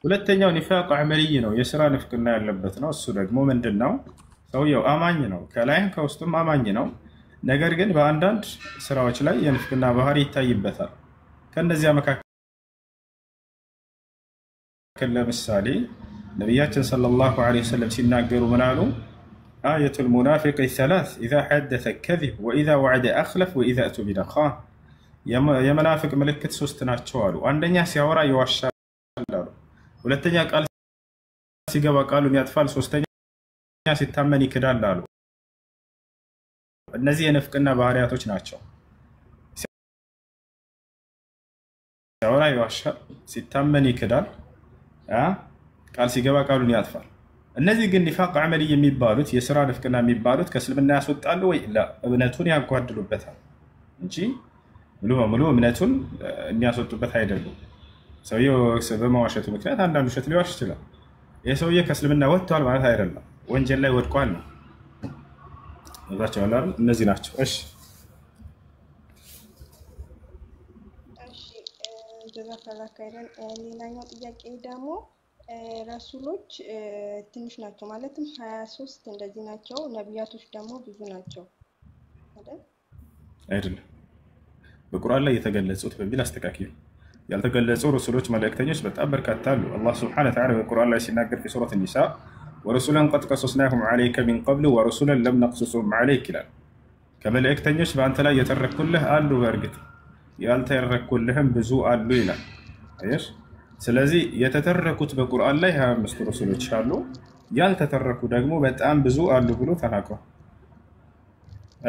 Speaker 1: ሁለተኛው ኒፋቅ ዐመሊ ነው፣ የስራ ንፍቅና ያለበት ነው። እሱ ደግሞ ምንድነው? ሰውየው አማኝ ነው፣ ከላይም ከውስጡም አማኝ ነው። ነገር ግን በአንዳንድ ስራዎች ላይ የንፍቅና ባህሪ ይታይበታል። ከነዚያ መካከል ለምሳሌ ነቢያችን ሰለላሁ ዐለይሂ ወሰለም ሲናገሩ ምን አሉ? አየቱል ሙናፊቅ ሰላስ ኢዛ ሐደሰ ከዚብ ወኢዛ ወዐደ አኽለፍ ወኢዛ እቱሚነ ኻን። የመናፍቅ ምልክት ሶስት ናቸው አሉ። አንደኛ ሲያወራ ይዋሻል አሉ። ሁለተኛ ቃል ሲገባ ቃሉን ያጥፋል። ሶስተኛ ሲታመን ይክዳል አሉ። እነዚህ የንፍቅና ባህሪያቶች ናቸው። ሲያወራ ይዋሻል፣ ሲታመን ይክዳል፣ ቃል ሲገባ ቃሉን ያጥፋል። እነዚህ ግን ኒፋቅ ዐመሊ የሚባሉት የስራ ንፍቅና የሚባሉት ከእስልምና ያስወጣሉ ወይ? እምነቱን ያጓድሉበታል እንጂ ሙሉ በሙሉ እምነቱን የሚያስወጡበት አይደሉም። ሰውየው በመዋሸቱ ምክንያት አንዳንድ ውሸት ሊዋሽ ይችላል። ይህ ሰውዬ ከእስልምና ወጥቷል ማለት አይደለም፣ ወንጀል ላይ ወድቋል ነው። እነዚህ ናቸው። እሺ
Speaker 10: ጀዛከላህ ኸይረን። ሌላኛው ጥያቄ ደግሞ ረሱሎች ትንሽ ናቸው ማለትም 23 እንደዚህ ናቸው። ነቢያቶች ደግሞ ብዙ ናቸው አይደል?
Speaker 1: አይደለም። በቁርአን ላይ የተገለጹት በሚል አስተካክሉ። ያልተገለጹ ረሱሎች መልእክተኞች በጣም በርካታ አሉ። አላህ ሱብሓነሁ ወተዓላ በቁርአን ላይ ሲናገር በሱረት ኒሳ ወረሱላን ቀድ ቀሰስናሁም ዐለይከ ሚን ቀብሉ ወረሱላን ለም ነቅሱሱም ዐለይክ ይላል። ከመልእክተኞች በአንተ ላይ የተረኩልህ አሉ፣ በእርግጥ ያልተረኩልህም ብዙ አሉ ይላል። አየሽ? ስለዚህ የተተረኩት በቁርአን ላይ 25 ረሱሎች አሉ፣ ያልተተረኩ ደግሞ በጣም ብዙ አሉ ብሎ ተናግሯል።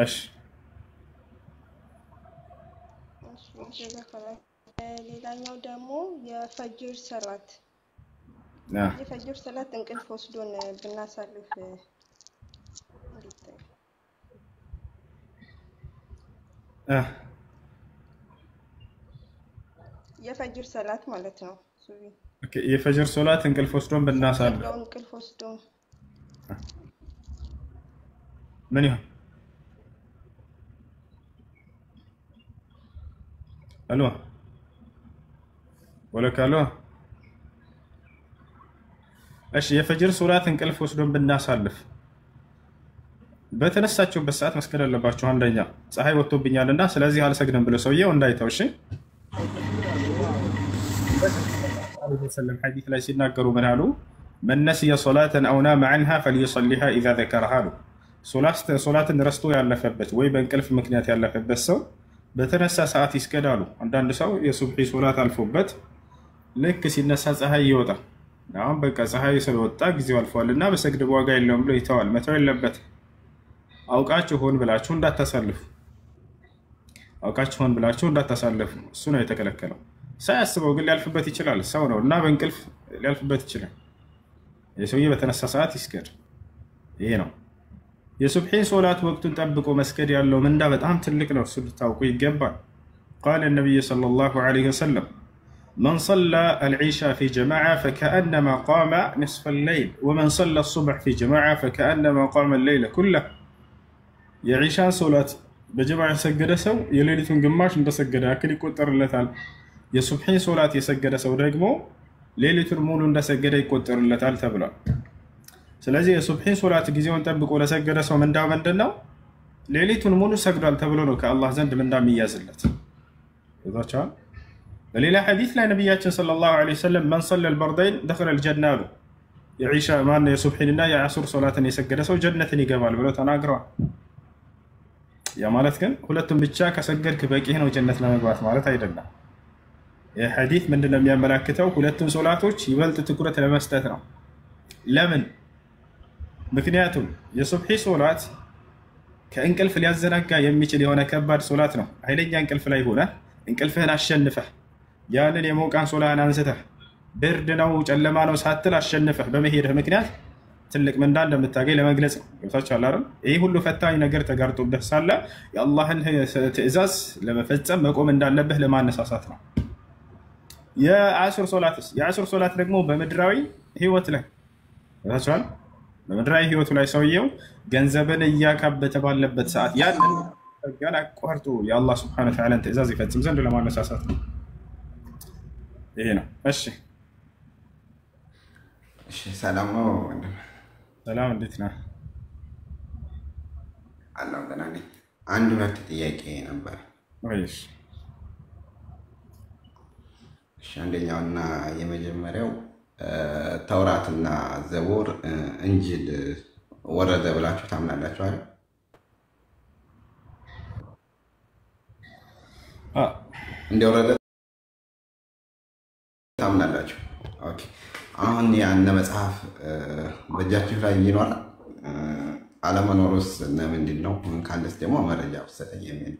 Speaker 1: እሺ
Speaker 10: ሌላኛው ደግሞ የፈጅር ሰላት የፈጅር ሰላት እንቅልፍ ወስዶን ብናሳልፍ የፈጅር ሰላት ማለት ነው።
Speaker 1: የፈጅር ሶላት እንቅልፍ ወስዶን ብናሳልፍ
Speaker 10: እንቅልፍ ወስዶ
Speaker 1: ምን ይሆን? አሎ ወለካሎ። እሺ የፈጅር ሶላት እንቅልፍ ወስዶን ብናሳልፍ በተነሳችሁበት ሰዓት መስገድ አለባችሁ። አንደኛ ፀሐይ ወጥቶብኛልና ስለዚህ አልሰግድም ብሎ ሰውየው እንዳይተው። እሺ ሰለም ሐዲስ ላይ ሲናገሩ ምን አሉ? መን ነሲየ ሶላተን አው ናመ ዐንሃ ፈልዩሰሊሃ ኢዛ ዘከረሃ አሉ። ሶላትን ረስቶ ያለፈበት ወይ በእንቅልፍ ምክንያት ያለፈበት ሰው በተነሳ ሰዓት ይስገዳሉ። አንዳንድ ሰው የሱብሒ ሶላት አልፎበት ልክ ሲነሳ ፀሐይ ይወጣል። አሁን በቃ ፀሐይ ስለወጣ ጊዜው አልፏልና በሰግድ ዋጋ የለውም ብሎ ይተዋል። መተው የለበትም። አውቃችሁ ሆን ብላችሁ እንዳታሳልፉ፣ አውቃችሁ ሆን ብላችሁ እንዳታሳልፉ። እሱ ነው የተከለከለው። ሳያስበው ግን ሊያልፍበት ይችላል። ሰው ነው እና በእንቅልፍ ሊያልፍበት ይችላል። የሰውዬ በተነሳ ሰዓት ይስገድ። ይሄ ነው የሱብሒን ሶላት ወቅቱን ጠብቆ መስገድ ያለው ምንዳ በጣም ትልቅ ነው። እሱ ልታውቁ ይገባል። ቃለ ነቢዩ ሰለላሁ ዐለይሂ ወሰለም መን ሰላ አልዒሻ ፊ ጀማዓ ፈከአነማ ቃመ ንስፈ ሌይል ወመን ሰላ ሱብሕ ፊ ጀማዓ ፈከአነማ ቃመ ሌይለ ኩለህ። የዒሻን ሶላት በጀማዓ የሰገደ ሰው የሌሊቱን ግማሽ እንደሰገደ ያክል ይቆጠርለታል። የሱብሒን ሶላት የሰገደ ሰው ደግሞ ሌሊቱን ሙሉ እንደሰገደ ይቆጠርለታል ተብሏል። ስለዚህ የሱብሒን ሶላት ጊዜውን ጠብቆ ለሰገደ ሰው ምንዳው ምንድነው? ሌሊቱን ሙሉ ሰግዷል ተብሎ ነው ከአላህ ዘንድ ምንዳ የሚያዝለት። ይዛቻል። በሌላ ሐዲስ ላይ ነቢያችን ሰለላሁ ዐለይሂ ወሰለም መን ሰለ አልበርደይን ደኸለ አልጀና አሉ። የዒሻ ማነው የሱብሒንና የዐሱር ሶላትን የሰገደ ሰው ጀነትን ይገባል ብለው ተናግረዋል። ያ ማለት ግን ሁለቱም ብቻ ከሰገድክ በቂ ነው ጀነት ለመግባት ማለት አይደለም። ይህ ሐዲስ ምንድነው የሚያመላክተው? ሁለቱም ሶላቶች ይበልጥ ትኩረት ለመስጠት ነው። ለምን? ምክንያቱም የሱብሒ ሶላት ከእንቅልፍ ሊያዘናጋ የሚችል የሆነ ከባድ ሶላት ነው። ኃይለኛ እንቅልፍ ላይ ሆነ እንቅልፍህን አሸንፈህ ያንን የሞቃን ሶላህን አንስተህ ብርድ ነው ጨለማ ነው ሳትል አሸንፈህ በመሄድህ ምክንያት ትልቅ ምንዳ እንደምታገኝ ለመግለጽ ነው። ገብታችኋል አይደል? ይህ ሁሉ ፈታኝ ነገር ተጋርጦብህ ሳለ የአላህን ትእዛዝ ለመፈጸም መቆም እንዳለብህ ለማነሳሳት ነው። የአስር ሶላት ደግሞ በምድራዊ ህይወት ላይ ገብታችኋል። በምድራዊ ህይወቱ ላይ ሰውየው ገንዘብን እያካበተ ባለበት ሰዓት ያንን ገና አቋርጦ የአላህ ሱብሓነሁ ወተዓላን ትእዛዝ ይፈጽም ዘንድ ለማነሳሳት ነው። ይሄ ነው። እሺ
Speaker 11: ሰላም ነው።
Speaker 1: ሰላም፣ እንዴት ነህ?
Speaker 11: አላህ ደህና ነኝ። አንድ ሁለት ጥያቄ ነበር። እሺ አንደኛውና የመጀመሪያው ተውራትና ዘቡር እንጂል ወረደ ብላችሁ ታምናላችሁ አይደል? እንደወረደ ታምናላችሁ? ኦኬ። አሁን ያን መጽሐፍ በእጃችሁ ላይ ይኖራል? አለመኖሩስ ለምንድን ነው? ካለስ ደግሞ መረጃ ውሰጠኝ የሚል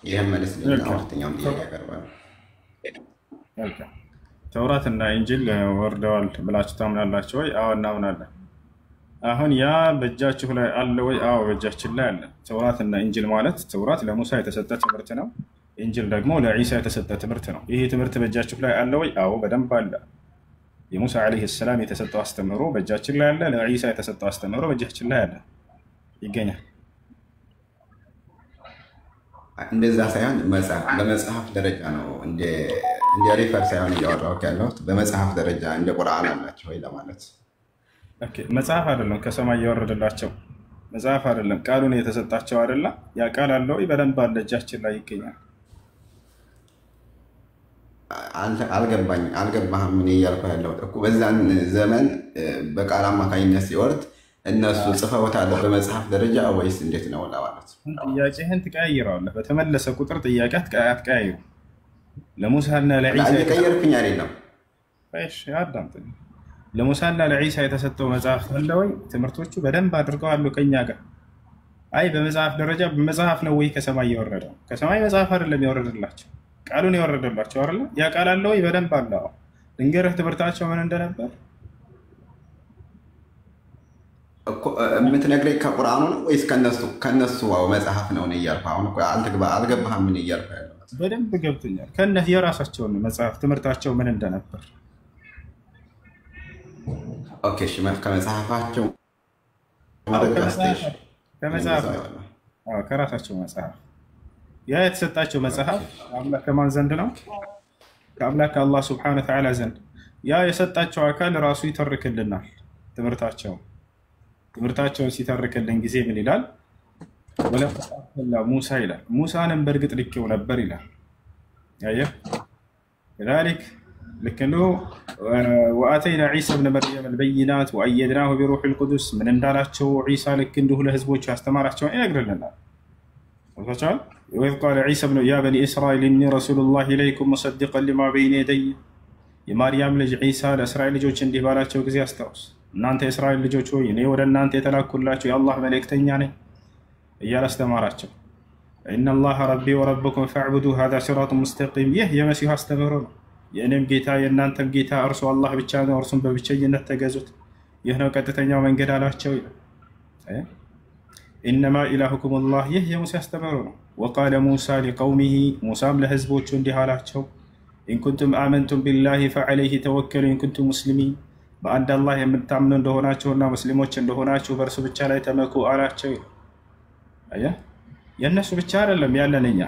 Speaker 11: ይህን መልስ ሁለተኛውን ጥያቄ ያቀርባል።
Speaker 1: ተውራት እና ኢንጂል ወርደዋል ብላችሁ ታምናላችሁ ወይ? አዎ እናምናለን። አሁን ያ በእጃችሁ ላይ አለ ወይ? አዎ በእጃችን ላይ አለ። ተውራት እና ኢንጂል ማለት ተውራት ለሙሳ የተሰጠ ትምህርት ነው። ኢንጂል ደግሞ ለዒሳ የተሰጠ ትምህርት ነው። ይሄ ትምህርት በእጃችሁ ላይ አለ ወይ? አዎ በደንብ አለ። የሙሳ ዓለይሂ ሰላም የተሰጠው አስተምህሮ በእጃችን ላይ አለ። ለዒሳ የተሰጠው አስተምህሮ በእጃችን ላይ አለ ይገኛል።
Speaker 11: እንደዛ ሳይሆን በመጽሐፍ ደረጃ ነው እንደ ሪፈር ሳይሆን እያወራሁት ያለሁት በመጽሐፍ ደረጃ እንደ ቁርአን አላቸው ወይ ለማለት።
Speaker 1: ኦኬ መጽሐፍ አይደለም ከሰማይ የወረደላቸው መጽሐፍ አይደለም፣ ቃሉን የተሰጣቸው አይደለም። ያ ቃል አለ ወይ? በደንብ አለ፣ እጃችን ላይ ይገኛል።
Speaker 11: አልገባህም? ምን እያልኩ ያለሁት እኮ በዛን ዘመን በቃል አማካኝነት ሲወርድ እነሱ ጽፈውታል በመጽሐፍ ደረጃ ወይስ እንዴት ነው ለማለት።
Speaker 1: ጥያቄህን ትቀያይረዋለህ። በተመለሰ ቁጥር ጥያቄ አትቀያይሩ። ለሙሳና ለዒሳ
Speaker 11: ቀየርኩኝ አይደለም።
Speaker 1: እሺ አዳምጠኝ። ለሙሳና ለዒሳ የተሰጠው መጽሐፍ አለ ወይ? ትምህርቶቹ በደንብ አድርገው አሉ ከኛ ጋር። አይ በመጽሐፍ ደረጃ በመጽሐፍ ነው ወይ ከሰማይ የወረደው? ከሰማይ መጽሐፍ አይደለም የወረደላቸው፣ ቃሉን የወረደላቸው አይደለ? ያ ቃል አለ ወይ? በደንብ አለ። ልንገርህ ትምህርታቸው ምን እንደነበር
Speaker 11: እኮ የምትነግረኝ ከቁርአኑ ነው ወይስ ከነሱ መጽሐፍ ነው እያልኩ አሁን እኮ አልገባህም? ምን እያልኩ ያለው
Speaker 1: በደንብ ገብቶኛል። ከነህ የራሳቸውን መጽሐፍ ትምህርታቸው ምን እንደነበር።
Speaker 11: ኦኬ እሺ፣ ከመጽሐፋቸው
Speaker 1: ከራሳቸው መጽሐፍ ያ የተሰጣቸው መጽሐፍ አምላክ ከማን ዘንድ ነው? ከአምላክ ከአላህ ሱብሓነሁ ወተዓላ ዘንድ። ያ የሰጣቸው አካል ራሱ ይተርክልናል ትምህርታቸውን ሲተርክልን ጊዜ ምን ይላል? ወለቀድ አርሰልና ሙሳ ይላል። ሙሳንም በእርግጥ ልኬው ነበር ይላል። አየህ ذلك ልክ ነው። ወአተይና ዒሳ ብነ መርየም አልበይናት ወአየድናሁ ቢሩሒል ቁዱስ ምን እንዳላቸው ዒሳ ልክ እንዲሁ ለህዝቦቹ ያስተማራቸውን ይነግርልናል። ወታቻል ወይስ ቃለ ዒሳ ብነ ያ በኒ እስራኤል ኢኒ ረሱሉላሂ ኢለይኩም ሙሰዲቀን ሊማ በይነ የደይ የማርያም ልጅ ዒሳ ለእስራኤል ልጆች እንዲህ ባላቸው ጊዜ አስታውስ፣ እናንተ የእስራኤል ልጆች ሆይ እኔ ወደ እናንተ የተላኩላችሁ የአላህ መልእክተኛ ነኝ እያለ አስተማራቸው። ኢነላህ ረቢ ወረብኩም ፈዕቡዱ ሃዛ ሲራጡን ሙስተቂም። ይህ የመሲሁ አስተምህሮ ነው። የእኔም ጌታ የእናንተም ጌታ እርሱ አላህ ብቻ ነው፣ እርሱም በብቸኝነት ተገዙት፣ ይህ ነው ቀጥተኛው መንገድ አላቸው። ኢነማ ኢላሁኩም ላህ፣ ይህ የሙሴ አስተምህሮ ነው። ወቃለ ሙሳ ሊቀውሚሂ፣ ሙሳም ለህዝቦቹ እንዲህ አላቸው፣ ኢንኩንቱም አመንቱም ቢላሂ ፈዐለይሂ ተወከሉ ኢንኩንቱም ሙስሊሚን፣ በአንድ አላህ የምታምኑ እንደሆናችሁና ሙስሊሞች እንደሆናችሁ በእርሱ ብቻ ላይ ተመኩ አላቸው። አየህ የእነሱ ብቻ አይደለም ያለን እኛ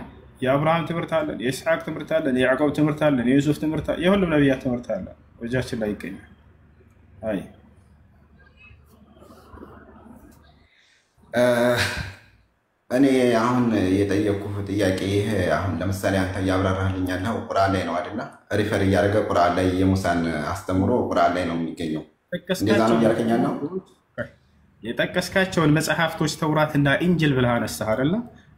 Speaker 1: የአብርሃም ትምህርት አለን፣ የኢስሐቅ ትምህርት አለን፣ የያዕቆብ ትምህርት አለን፣ የዩሱፍ ትምህርት አለን፣ የሁሉም ነቢያት ትምህርት አለን፣ በእጃችን ላይ ይገኛል። አይ
Speaker 11: እኔ አሁን የጠየኩህ ጥያቄ ይሄ አሁን ለምሳሌ አንተ እያብራራህልኝ ያለው ቁርአን ላይ ነው አይደለ? ሪፈር እያደረገ ቁርአን ላይ የሙሳን አስተምሮ ቁርአን ላይ ነው የሚገኘው። እንደዛ ነው እያልከኝ ያለው?
Speaker 1: የጠቀስካቸውን መጽሐፍቶች ተውራትና ኢንጂል ብለህ አነሳህ አይደለ?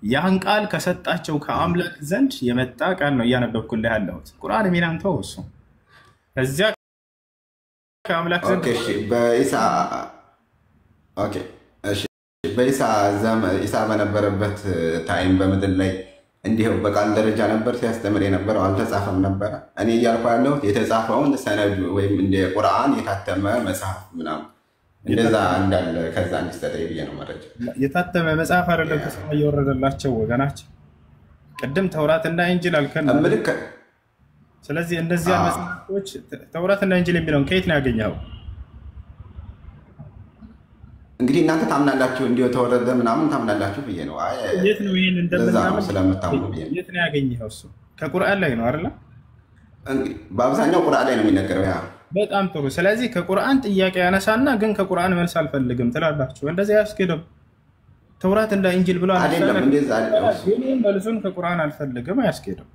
Speaker 1: ያን ቃል ከሰጣቸው ከአምላክ ዘንድ የመጣ ቃል ነው እያነበብኩልህ ያለሁት። ቁርአን የሚናንተው እሱ ከዚያ ከአምላክ ዘንድ
Speaker 11: ኦኬ እሺ በኢሳ ኦኬ እሺ ኢሳ በነበረበት ታይም በምድር ላይ እንዲሁ በቃል ደረጃ ነበር ሲያስተምር የነበረው አልተጻፈም ነበር። እኔ እያልኩ ያለሁት የተጻፈውን ሰነዱ ወይም እንደ ቁርአን የታተመ መጽሐፍ ምናምን እንደዛ እንዳለ ከዛ እንዲሰጠኝ ብዬ ነው መረጃ።
Speaker 1: የታተመ መጽሐፍ አይደለም ከሰማይ የወረደላቸው ወገናችን። ቅድም ተውራትና ኢንጂል አልከን። ስለዚህ እንደዚያ መጽሐፎች ተውራትና ኢንጂል የሚለውን ከየት ነው ያገኘኸው?
Speaker 11: እንግዲህ እናንተ ታምናላችሁ እንዲሁ ተወረደ ምናምን ታምናላችሁ ብዬ ነው።
Speaker 1: የት ነው ይሄን እንደምናምን
Speaker 11: ስለምታምኑ ብዬ ነው።
Speaker 1: የት ነው ያገኘኸው? እሱ ከቁርአን ላይ ነው አይደል?
Speaker 11: እንግዲህ በአብዛኛው ቁርአን ላይ ነው የሚነገረው። ያ
Speaker 1: በጣም ጥሩ። ስለዚህ ከቁርአን ጥያቄ ያነሳና ግን ከቁርአን መልስ አልፈልግም ትላላችሁ። እንደዚህ አያስኬድም። ተውራት እና ኢንጂል ብሎ
Speaker 11: አይደለም እንደዛ አይደለም።
Speaker 1: ግን መልሱን ከቁርአን አልፈልግም አያስኬድም።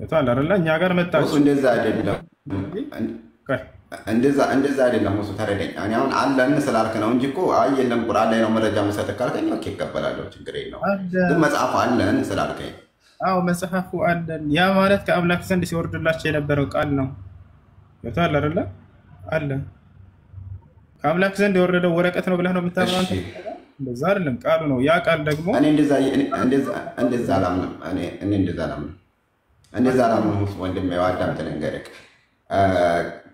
Speaker 1: ይታል አይደል? እኛ ጋር መጣች
Speaker 11: እንደዛ አይደለም። እንደዛ አይደለም። እሱ ተረደኝ። እኔ አሁን አለን ስላልክ ነው እንጂ እኮ አይ የለም ቁርአን ላይ ነው መረጃ መሰጠት ካልከኝ ኦኬ እቀበላለሁ፣ ችግር የለውም። ግን መጽሐፉ አለን ስላልከኝ
Speaker 1: አዎ መጽሐፉ አለን። ያ ማለት ከአምላክ ዘንድ ሲወርድላቸው የነበረው ቃል ነው። ይታል አይደል? አለ ከአምላክ ዘንድ የወረደው ወረቀት ነው ብለህ ነው የምታምነው አንተ? እንደዛ አይደለም፣ ቃሉ ነው። ያ ቃል ደግሞ
Speaker 11: እኔ እንደዛ አላምንም። እኔ እንደዛ አላምንም። ወንድሜ አዳምጥ ልንገርህ።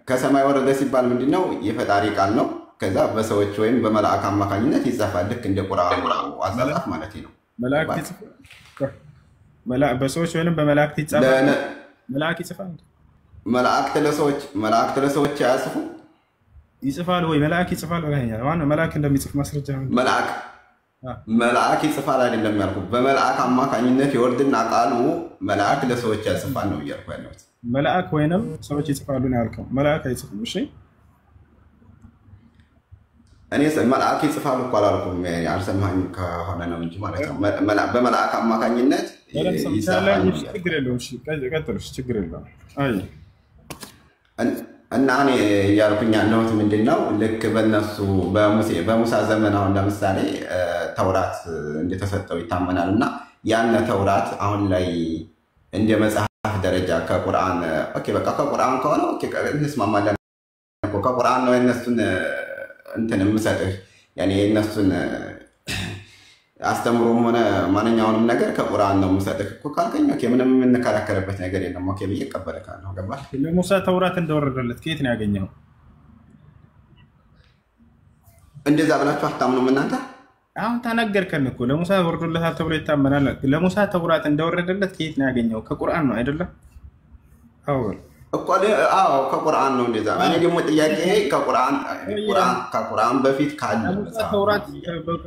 Speaker 11: ከሰማይ ወረደ ሲባል ምንድነው? የፈጣሪ ቃል ነው። ከዛ በሰዎች ወይም በመላእክ አማካኝነት ይጻፋል። ልክ እንደ ቁርአን አጻጻፍ ማለት ነው።
Speaker 1: መላእክት ይጽፋል። በሰዎች ወይም በመላእክት ይጻፋል። መላእክት ይጽፋል። መላእክት ለሰዎች አያጽፉ? ይጽፋል ወይ? መልአክ ይጽፋል ብለኸኛል። ማነው መልአክ እንደሚጽፍ ማስረጃ?
Speaker 11: መልአክ ይጽፋል አይደለም ያልኩት። በመልአክ አማካኝነት የወርድና ቃሉ መልአክ ለሰዎች ያጽፋል ነው እያልኩ ያለሁት።
Speaker 1: መልአክ ወይንም ሰዎች ይጽፋሉ ነው ያልከው። መልአክ አይጽፍም። እሺ
Speaker 11: እኔ መልአክ ይጽፋሉ እኮ አላልኩም። አልሰማኸኝም ከሆነ ነው እንጂ ማለት ነው። በመልአክ አማካኝነት ይጽፋል።
Speaker 1: ችግር የለውም። እሺ ቀጥል። ችግር የለውም። አይ
Speaker 11: እና እኔ እያልኩኝ ያለሁት ምንድን ነው፣ ልክ በእነሱ በሙሳ ዘመን አሁን ለምሳሌ ተውራት እንደተሰጠው ይታመናል። እና ያነ ተውራት አሁን ላይ እንደ መጽሐፍ ደረጃ ከቁርአን ኦኬ በቃ ከቁርአን ከሆነ ኦኬ እንስማማለን። ከቁርአን ነው የእነሱን እንትን የምሰጥህ ያኔ የእነሱን አስተምሮም ሆነ ማንኛውንም ነገር ከቁርአን ነው የምሰጥህ እኮ ካልከኝ ኦኬ ምንም የምንከራከርበት ነገር የለም። ኦኬ ብዬ እቀበልካለሁ። ገባህ?
Speaker 1: ለሙሳ ተውራት እንደወረደለት ከየት ነው ያገኘው?
Speaker 11: እንደዛ ብላችሁ አታምኑም እናንተ?
Speaker 1: አሁን ተነገርከን እኮ ለሙሳ ወርዶለታል ተብሎ ይታመናል። ለሙሳ ተውራት እንደወረደለት ከየት ነው ያገኘው? ከቁርአን ነው አይደለም? አዎ
Speaker 11: አዎ ከቁርአን ነው። እንደዛ እኔ ደግሞ ጥያቄ ከቁርአን በፊት ካለ
Speaker 1: ተውራት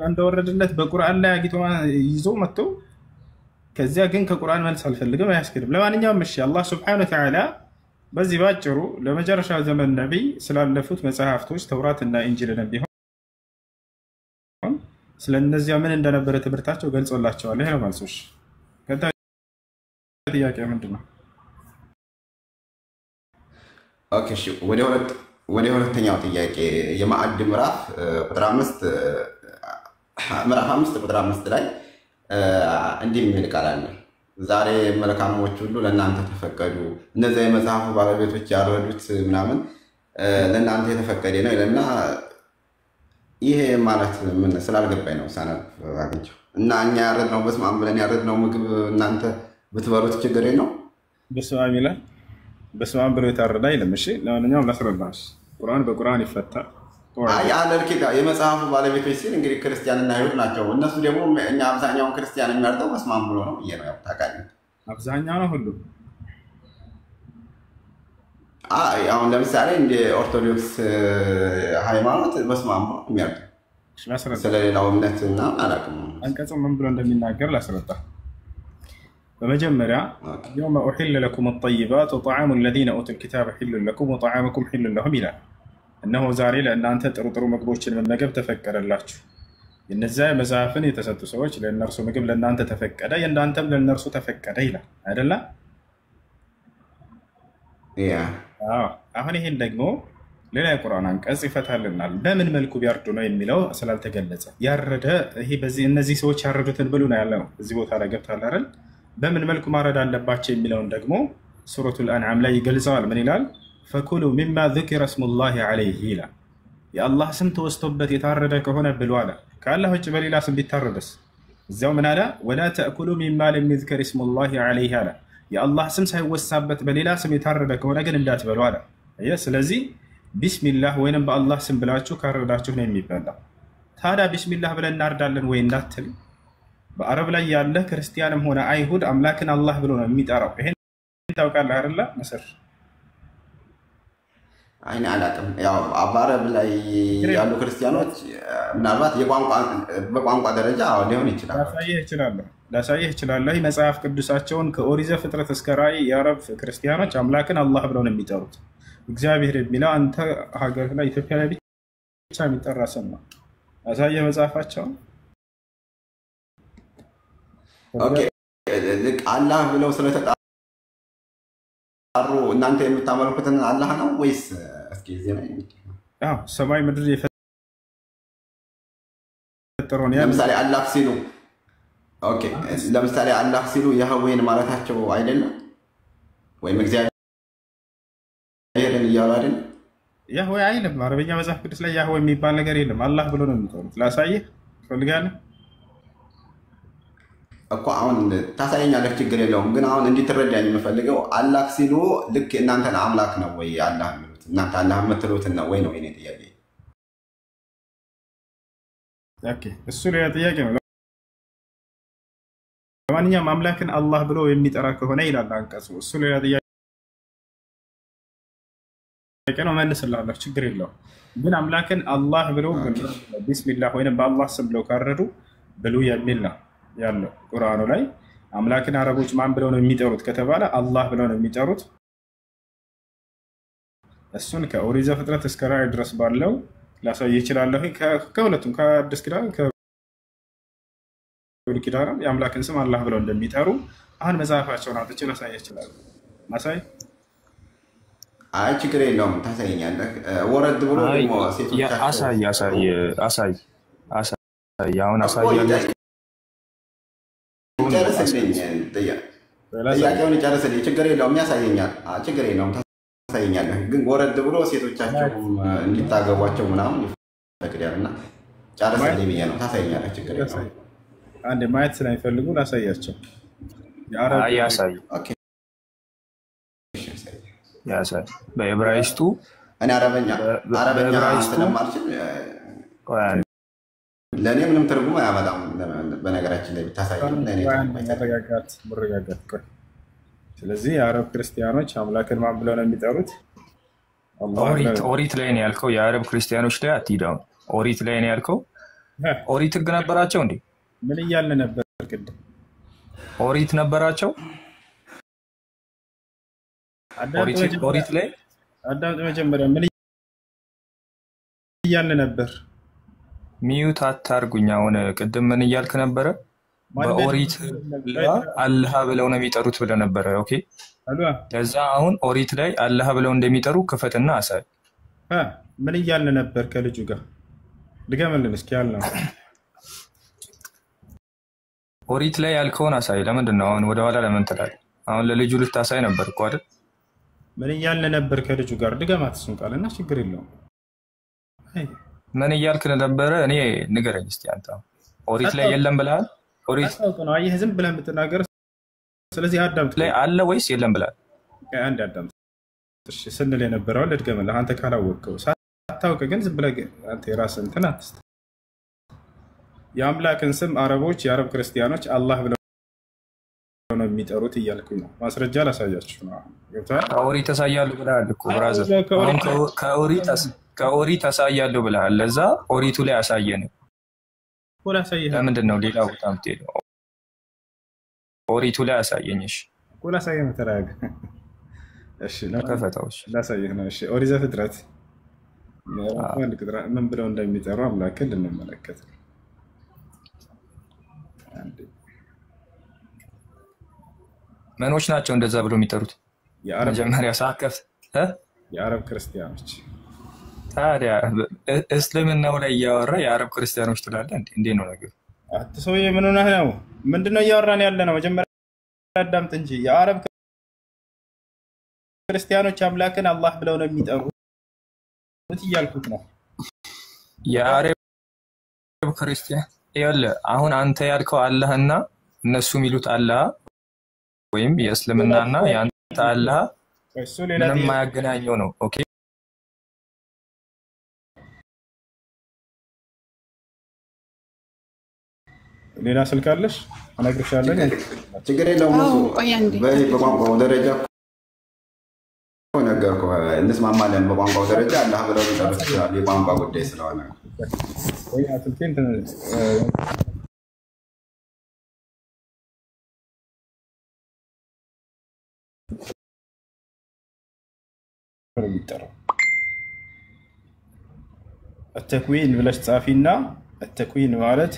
Speaker 1: እንደወረደለት በቁርአን ላይ አግኝቶ ይዞ መጥቶ ከዚያ ግን ከቁርአን መልስ አልፈልግም አያስኬድም። ለማንኛውም እሺ አላህ ሱብሓነሁ ወተዓላ በዚህ ባጭሩ ለመጨረሻ ዘመን ነቢይ ስላለፉት መጽሐፍቶች ተውራትና ኢንጂልን ቢሆን ስለነዚያ ምን እንደነበረ ትምህርታቸው ገልጾላቸዋል። ይሄ ነው መልሶች። ቀጣይ ጥያቄ ምንድን ነው?
Speaker 11: ኦኬ እሺ ወደ ሁለተኛው ጥያቄ የማዕድ ምዕራፍ ቁጥር 5 ቁጥር 5 ላይ እንዲህ የሚል ቃል አለ። ዛሬ መልካሞች ሁሉ ለእናንተ ተፈቀዱ፣ እነዚያ የመጽሐፉ ባለቤቶች ያረዱት ምናምን ለእናንተ የተፈቀደ ነው ይለና ይሄ ማለት ምን ስላልገባኝ ነው ሳነብ አግኝቼው እና እኛ ያረድነው በስመ አብ ብለን ያረድነው ምግብ እናንተ ብትበሉት ችግር የለው?
Speaker 1: በስመ አብ ይላል። በስመ አብ ብሎ የታረደ አይልም። እሺ ለማንኛውም ላስረዳሽ። ቁርአን በቁርአን ይፈታል።
Speaker 11: አይ አለል ኪታብ የመጽሐፉ ባለቤቶች ሲል እንግዲህ ክርስቲያንና አይሁድ ናቸው። እነሱ ደግሞ እኛ አብዛኛውን ክርስቲያን የሚያርደው በስመ አብ ብሎ ነው ነው ያው ታውቃለህ።
Speaker 1: አብዛኛው ነው ሁሉ።
Speaker 11: አሁን ለምሳሌ እንደ ኦርቶዶክስ ሃይማኖት በስመ አብ ብሎ የሚያርደው ስለሌላው እምነትና አላውቅም።
Speaker 1: አንቀጹ ምን ብሎ እንደሚናገር ላስረዳ። በመጀመሪያ የውመ ኡሒለ ለኩም አጠይባት ወጠዓሙ ለዚነ ኡቱል ኪታበ ሒሉን ለኩም ወጠዓሙኩም ሒሉን ለሁም ይላል። እነሆ ዛሬ ለእናንተ ጥሩ ጥሩ ምግቦችን መመገብ ተፈቀደላችሁ። የነዚያ መጽሐፍን የተሰጡ ሰዎች ለእነርሱ ምግብ ለእናንተ ተፈቀደ፣ የእናንተም ለእነርሱ ተፈቀደ ይላል አይደለ? አሁን ይሄን ደግሞ ሌላ የቁርአን አንቀጽ ይፈታልናል። በምን መልኩ ቢያርዱ ነው የሚለው ስላልተገለጸ ያረደ ይሄ በዚህ እነዚህ ሰዎች ያረዱትን ብሉ ነው ያለው። እዚህ ቦታ ላይ ገብቷል አይደል? በምን መልኩ ማረድ አለባቸው የሚለውን ደግሞ ሱረቱል አንዓም ላይ ይገልጸዋል። ምን ይላል? ፈኩሉ ሚማ ذكر اسم الله عليه ይላል። የአላህ ስም ተወስቶበት የታረደ ከሆነ ብሎ አለ። ከአላህ ውጭ በሌላ ስም ቢታረደስ? እዚያው ምን አለ? ወላ ተእኩሉ ሚማ ለም ዩዝከር ስሙላሂ ዐለይሂ አለ። የአላህ ስም ሳይወሳበት በሌላ ስም የታረደ ከሆነ ግን እንዳትበሉ አለ። ስለዚህ ቢስሚላህ ወይንም በአላህ ስም ብላችሁ ካረዳችሁ ነው የሚበላው። ታዲያ ቢስሚላህ ብለን እናርዳለን ወይ እንዳትል፣ በአረብ ላይ ያለ ክርስቲያንም ሆነ አይሁድ አምላክን አላህ ብሎ ነው የሚጠራው። ይሄን ታውቃለህ አይደለ? መስር
Speaker 11: አይኔ አላውቅም። ያው በአረብ ላይ ያሉ ክርስቲያኖች ምናልባት በቋንቋ ደረጃ ሊሆን ይችላል። ላሳየህ እችላለሁ። መጽሐፍ ቅዱሳቸውን ከኦሪት ዘፍጥረት እስከ ራእይ የአረብ ክርስቲያኖች አምላክን አላህ ብለው ነው የሚጠሩት። እግዚአብሔር የሚለው አንተ ሀገር ላይ ኢትዮጵያ ላይ ብቻ የሚጠራ ስም ነው። አሳየህ መጽሐፋቸውን። ኦኬ ልክ አላህ ብለው ስለተጣሩ እናንተ የምታመልኩትን አላህ ነው ወይስ? እስኪ ዜና
Speaker 1: አዎ ሰማይ ምድር የፈጠረው ነው።
Speaker 11: ለምሳሌ አላህ ሲሉ ኦኬ ለምሳሌ አላህ ሲሉ ያህዌን ማለታቸው አይደለም ወይም እግዚአብሔርን እያሉ አይደለም?
Speaker 1: ያህዌ አይልም። አረበኛ መጽሐፍ ቅዱስ ላይ ያህዌ የሚባል ነገር የለም። አላህ ብሎ ነው የሚጠሩት። ላሳየህ ትፈልጋለህ
Speaker 11: እኮ አሁን ታሳየኛለህ፣ ችግር የለውም። ግን አሁን እንዲትረዳኝ የምፈልገው አላህ ሲሉ ልክ እናንተን አምላክ ነው ወይ አላህ የሚሉት? እናንተ አላህ የምትሉትን ነው ወይ ነው የኔ ጥያቄ።
Speaker 1: ኦኬ እሱ ሌላ ጥያቄ ነው። ለማንኛውም አምላክን አላህ ብሎ የሚጠራ ከሆነ ይላል አንቀጹ፣ እሱ ሌላ ጥያቄ ነው። መልስልሃለሁ፣ ችግር የለውም። ግን አምላክን አላህ ብሎ ቢስሚላህ ወይንም በአላህ ስም ብለው ካረዱ ብሉ የሚል ነው ያለው ቁርአኑ ላይ። አምላክን አረቦች ማን ብለው ነው የሚጠሩት ከተባለ አላህ ብለው ነው የሚጠሩት። እሱን ከኦሪት ዘፍጥረት እስከ ራእይ ድረስ ባለው ላሳይ ይችላለሁ። ከሁለቱም ከአዲስ ኪዳን ከብሉይ ኪዳን የአምላክን ስም አላህ ብለው እንደሚጠሩ አሁን መጽሐፋቸውን አውጥቼ ላሳይ ይችላል። ማሳይ
Speaker 11: አይ ችግር የለውም፣ ታሳየኛለህ። ወረድ ብሎ ደግሞ ሴቶቻቸው
Speaker 12: አሳይ አሁን አሳያለሁ።
Speaker 11: ጥያቄውን ይጨርስልኝ፣ ችግር የለውም። ያሳየኛል፣ ችግር የለውም፣ ታሳየኛለህ። ግን ወረድ ብሎ ሴቶቻቸውም እንዲታገቧቸው ምናምን ይፈቅዳል እና ጨርስልኝ ብዬ ነው። ታሳየኛለህ፣ ችግር የለውም።
Speaker 1: አንድ ማየት ስለሚፈልጉ ላሳያቸው።
Speaker 12: ያሳይ በዕብራይስጡ
Speaker 11: እኔ አረበኛ ስለማልችል ለእኔ ምንም ትርጉም አያመጣም። በነገራችን ላይ ብታሳየኝ
Speaker 1: መረጋጋት። ስለዚህ የአረብ ክርስቲያኖች አምላክን ማን ብለው ነው የሚጠሩት?
Speaker 12: ኦሪት ላይ ነው ያልከው። የአረብ ክርስቲያኖች ላይ አትሂዳው። ኦሪት ላይ ነው ያልከው። ኦሪት ህግ ነበራቸው እንዴ?
Speaker 1: ምን እያልን ነበር ቅድም?
Speaker 12: ኦሪት ነበራቸው። ኦሪት ላይ
Speaker 1: አዳምጥ። መጀመሪያ ምን እያልን ነበር?
Speaker 12: ሚዩት አታርጉኝ። አሁን ቅድም ምን እያልክ ነበረ? በኦሪት አላህ ብለው ነው የሚጠሩት ብለህ ነበረ። ኦኬ ከዛ አሁን ኦሪት ላይ አላህ ብለው እንደሚጠሩ ክፈትና አሳይ።
Speaker 1: ምን እያልን ነበር? ከልጁ ጋር ድገምልን እስኪ። ያልነው
Speaker 12: ኦሪት ላይ ያልከውን አሳይ። ለምንድን ነው አሁን ወደኋላ ለምን ትላለህ? አሁን ለልጁ ልታሳይ ነበር እኮ አይደል?
Speaker 1: ምን እያልን ነበር ከልጁ ጋር? ድገማት እሱን ቃልና ችግር የለውም።
Speaker 12: ምን እያልክ ነበረ? እኔ ንገረኝ እስኪ አንተ። ኦሪት ላይ የለም ብለሃል? ኦሪት
Speaker 1: ነው አየህ፣ ዝም ብለህ የምትናገር። ስለዚህ አዳምጥ።
Speaker 12: ላይ አለ ወይስ የለም ብለሃል?
Speaker 1: አንድ አዳምጥ። እሺ ስንል የነበረውን ልድገምልህ። አንተ ካላወቅከው ሳታውቅ ግን ዝም ብለህ አንተ የራስህ እንትን አትስጥ። የአምላክን ስም አረቦች፣ የአረብ ክርስቲያኖች አላህ ብለው ነው የሚጠሩት እያልኩኝ ነው። ማስረጃ ላሳያችሁ ነው።
Speaker 12: ከኦሪት ታሳያለህ ብለሃል እኮ ብራዘር። አሁን ከኦሪት ታሳያለህ ብለሃል። ለዛ ኦሪቱ ላይ አሳየን። ለምንድን ነው ሌላ ቦታ የምትሄደው? ኦሪቱ ላይ አሳየኝ። እሺ
Speaker 1: ላሳየህ። ተረጋጋ። እሺ
Speaker 12: ከፈታዎች
Speaker 1: ላሳየህ ነው። እሺ ኦሪት ዘፍጥረት ምን ብለው እንደሚጠሩ አምላክን ልንመለከት ነው።
Speaker 12: ምኖች ናቸው እንደዛ ብለው የሚጠሩት? መጀመሪያ ሳከፍ
Speaker 1: የአረብ ክርስቲያኖች።
Speaker 12: ታዲያ እስልምናው ላይ እያወራ የአረብ ክርስቲያኖች ትላለህ እንዴ? እንዴት ነው ነገሩ?
Speaker 1: ሰውዬ ምን ሆነህ ነው? ምንድነው እያወራን ያለ ነው? መጀመሪያ አዳምጥ እንጂ። የአረብ ክርስቲያኖች አምላክን አላህ ብለው ነው የሚጠሩት እያልኩት ነው።
Speaker 12: የአረብ ክርስቲያን ይኸውልህ አሁን አንተ ያልከው አላህና እነሱ የሚሉት አላህ ወይም የእስልምናና የአንተ አላህ ምንም የማያገናኘው ነው። ኦኬ
Speaker 1: ሌላ ስልክ አለሽ? አነግርሻለሁ።
Speaker 11: ችግር የለውም። በቋንቋው ደረጃ ነገርኩህ፣ እንስማማለን። በቋንቋው ደረጃ አላህ ብለው ሊጠሩት ይችላሉ፣ የቋንቋ ጉዳይ ስለሆነ
Speaker 1: التكوين ብለሽ ጻፊና التكوين ማለት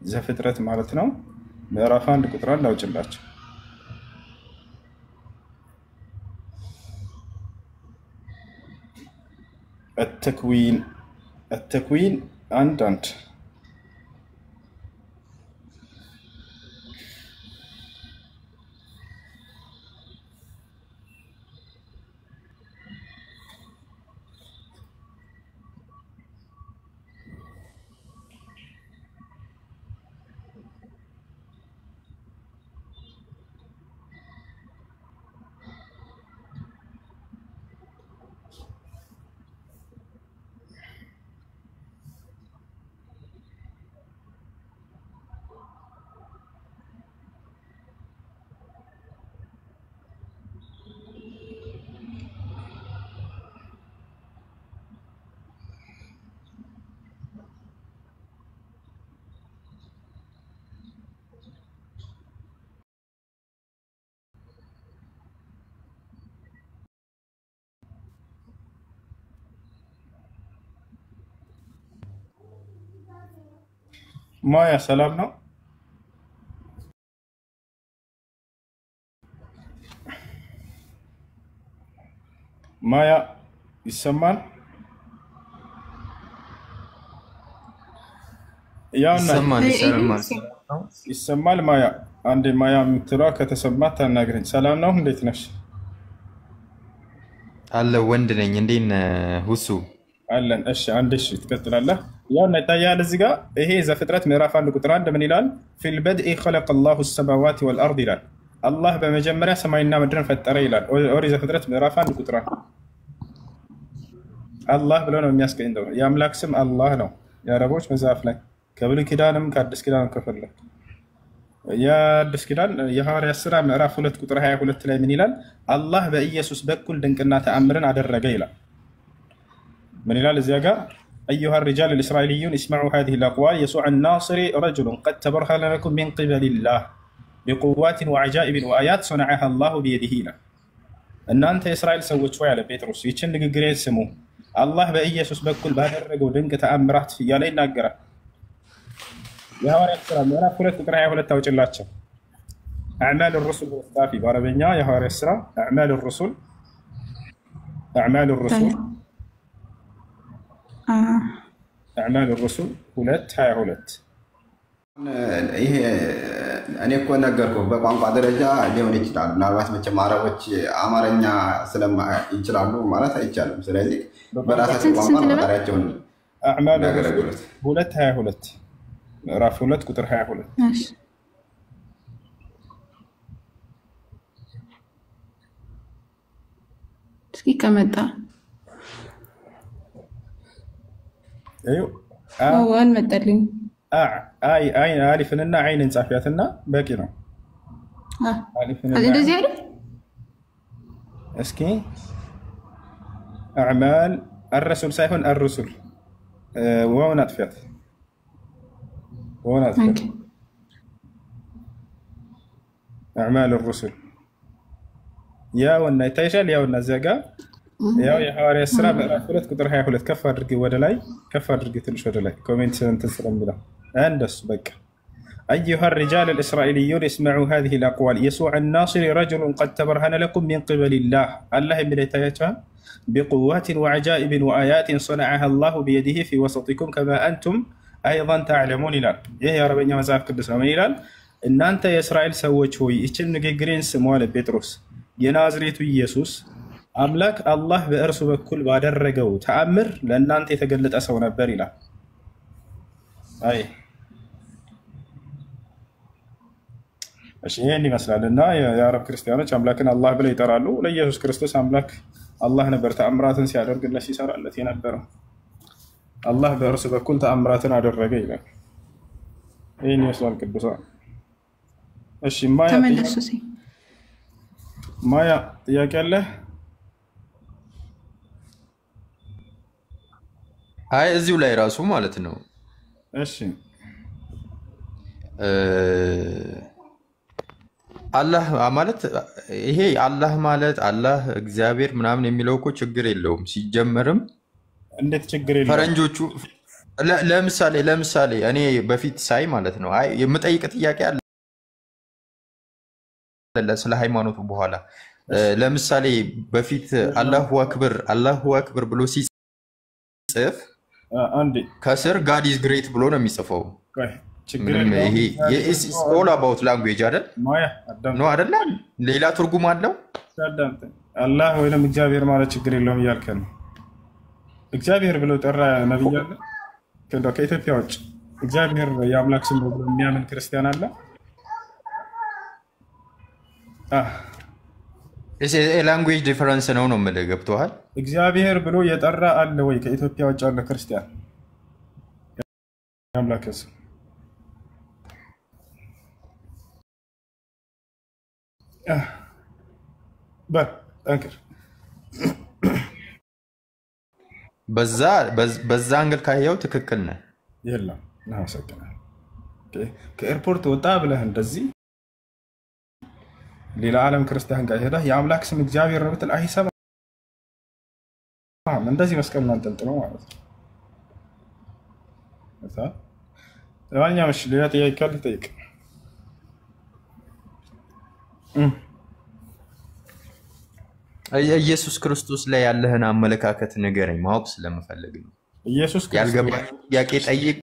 Speaker 1: ዘፍጥረት ማለት ነው። ምዕራፍ 1 ቁጥር 1 አውጭላችሁ። التكوين አንድ ማያ ሰላም ነው? ማያ ይሰማል? ይሰማል ማያ? አንዴ ማያ የምትለዋ ከተሰማት ታናግረኝ። ሰላም ነው? እንዴት ነሽ?
Speaker 13: አለ ወንድ ነኝ። እንዴት ነህ ሁሱ?
Speaker 1: አለን። እሺ አንዴ እሺ ትቀጥላለህ። ያው ይታያል እዚህ ጋር ይሄ ዘፍጥረት ምዕራፍ 1 ቁጥር 1 ምን ይላል? ፊል በድኢ ኸለቀ አላሁ ሰማዋት ወልአርድ ይላል። አላህ በመጀመሪያ ሰማይና ምድርን ፈጠረ ይላል። ኦሪት ዘፍጥረት ምዕራፍ 1 ቁጥር 1 አላህ ብሎ ነው የሚያስቀኝተው። የአምላክ ስም አላህ ነው። የአረቦች መጽሐፍ ላይ ከብሉይ ኪዳንም ከአዲስ ኪዳንም ከፈለክ የአዲስ ኪዳን የሐዋርያት ሥራ ምዕራፍ 2 ቁጥር 22 ላይ ምን ይላል? አላህ በኢየሱስ በኩል ድንቅና ተአምርን አደረገ ይላል። من إلى الزياقة أيها الرجال الإسرائيليون اسمعوا هذه الأقوال يسوع الناصري رجل قد تبرهن لكم من قبل الله بقوات وعجائب وآيات صنعها الله بيده له أن أنت إسرائيل سوت شوية على بيتروس يتشن قريت سمو الله بإيسوس بكل بادر ودنك تأمرات يا لين نقرأ يا هوري السلام أنا فلت تقرأ ولا توجه الله أعمال الرسل والصافي بعربية يا هوري السلام أعمال الرسل أعمال الرسل 2:22
Speaker 11: ይሄ እኔ እኮ ነገርኩህ በቋንቋ ደረጃ ሊሆን ይችላል። ምናልባት መቼም አረቦች አማርኛ ይችላሉ ማለት አይቻልም። ስለዚህ በራሳቸው ቋንቋ መጠሪያቸውን
Speaker 1: أعمال الرسل 2:22 ምዕራፍ 2 ቁጥር 22
Speaker 14: እስኪ ከመጣ
Speaker 1: ايوه
Speaker 14: اول متلين
Speaker 1: اي الفنا عين صافياتنا باقي ነው
Speaker 14: الفنا እንደዚህ አይደል?
Speaker 1: እስኪ اعمال الرسول ሳይሆን الرسل واو አጥፊያት اعمال الرسل ያውና ይታይሻል። ያውና ዘጋ ያው የሐዋርያት ሥራ ምዕራፍ 2 ቁጥር 22 ከፍ አድርጊ ወደ ላይ ከፍ አድርጊ ትንሽ ወደ ላይ ኮሜንት እንትን ስለሚለው እንደሱ በቃ أيها الرجال الإسرائيليون اسمعوا هذه الأقوال يسوع الناصري رجل قد تبرهن لكم من قبل الله من يتيتها بقوات وعجائب وآيات صنعها الله بيده في وسطكم كما أنتم أيضا تعلمون إلى يا ربنا مزاف قدس من إلى إن أنت يا إسرائيل سويت هو يتشن جرين سموال بيتروس ينازريت يسوس أملاك الله بأرسو بكل بادر رجو تأمر لأن أنت يتجلد أسونا بريلا አይ እሺ ይሄን ይመስላል እና የአረብ ክርስቲያኖች አምላክን አላህ ብለው ይጠራሉ። ለኢየሱስ ክርስቶስ አምላክ አላህ ነበር ተአምራትን ሲያደርግለት ሲሰራለት የነበረው። አላህ በእርሱ በኩል ተአምራትን አደረገ ይላል። ይሄን ይመስላል ቅዱሳን። እሺ ማያ ጥያቄ አለ?
Speaker 13: አይ እዚሁ ላይ ራሱ ማለት ነው።
Speaker 1: እሺ
Speaker 13: አላህ ማለት ይሄ አላህ ማለት አላህ እግዚአብሔር ምናምን የሚለው እኮ ችግር የለውም ሲጀመርም።
Speaker 1: እንዴት ችግር የለውም?
Speaker 13: ፈረንጆቹ ለምሳሌ እኔ በፊት ሳይ ማለት ነው አይ የምጠይቅ ጥያቄ አለ ስለ ሃይማኖቱ በኋላ ለምሳሌ በፊት አላሁ አክበር ብሎ ሲጽፍ ከስር ጋድ ኢዝ ግሬት ብሎ ነው የሚጽፈው። ይሄ ኦል አባውት ላንጉዌጅ አይደል ነው አይደል? ሌላ ትርጉም አለው።
Speaker 1: አላህ ወይንም እግዚአብሔር ማለት ችግር የለውም እያልከን ነው። እግዚአብሔር ብሎ ጠራ ነብይ አለ? ከኢትዮጵያ ውጭ እግዚአብሔር የአምላክ ስም ብሎ የሚያምን ክርስቲያን አለ?
Speaker 13: ላንጉዌጅ ዲፈረንስ ነው የምልህ። ገብቶሃል?
Speaker 1: እግዚአብሔር ብሎ የጠራ አለ ወይ ከኢትዮጵያ ውጭ ያለ ክርስቲያን? የአምላክ ስም ጠንክር።
Speaker 13: በዛ አንግል ካየው ትክክል ነህ።
Speaker 1: የለም እናመሰግናለን። ከኤርፖርት ወጣ ብለህ እንደዚህ ሌላ ዓለም ክርስቲያን ጋር ሄደህ የአምላክ ስም እግዚአብሔር ነው ብትል አይሰማም። እንደዚህ መስቀል አንጠልጥሎ ማለት ነው። ለማንኛውም እሺ ሌላ ጥያቄ ካለ ጠይቅ።
Speaker 13: ኢየሱስ ክርስቶስ ላይ ያለህን አመለካከት ንገረኝ፣ ማወቅ ስለምፈልግ ነው።
Speaker 1: ኢየሱስ ክርስቶስ
Speaker 13: ያልገባኝ ጥያቄ ጠይቄ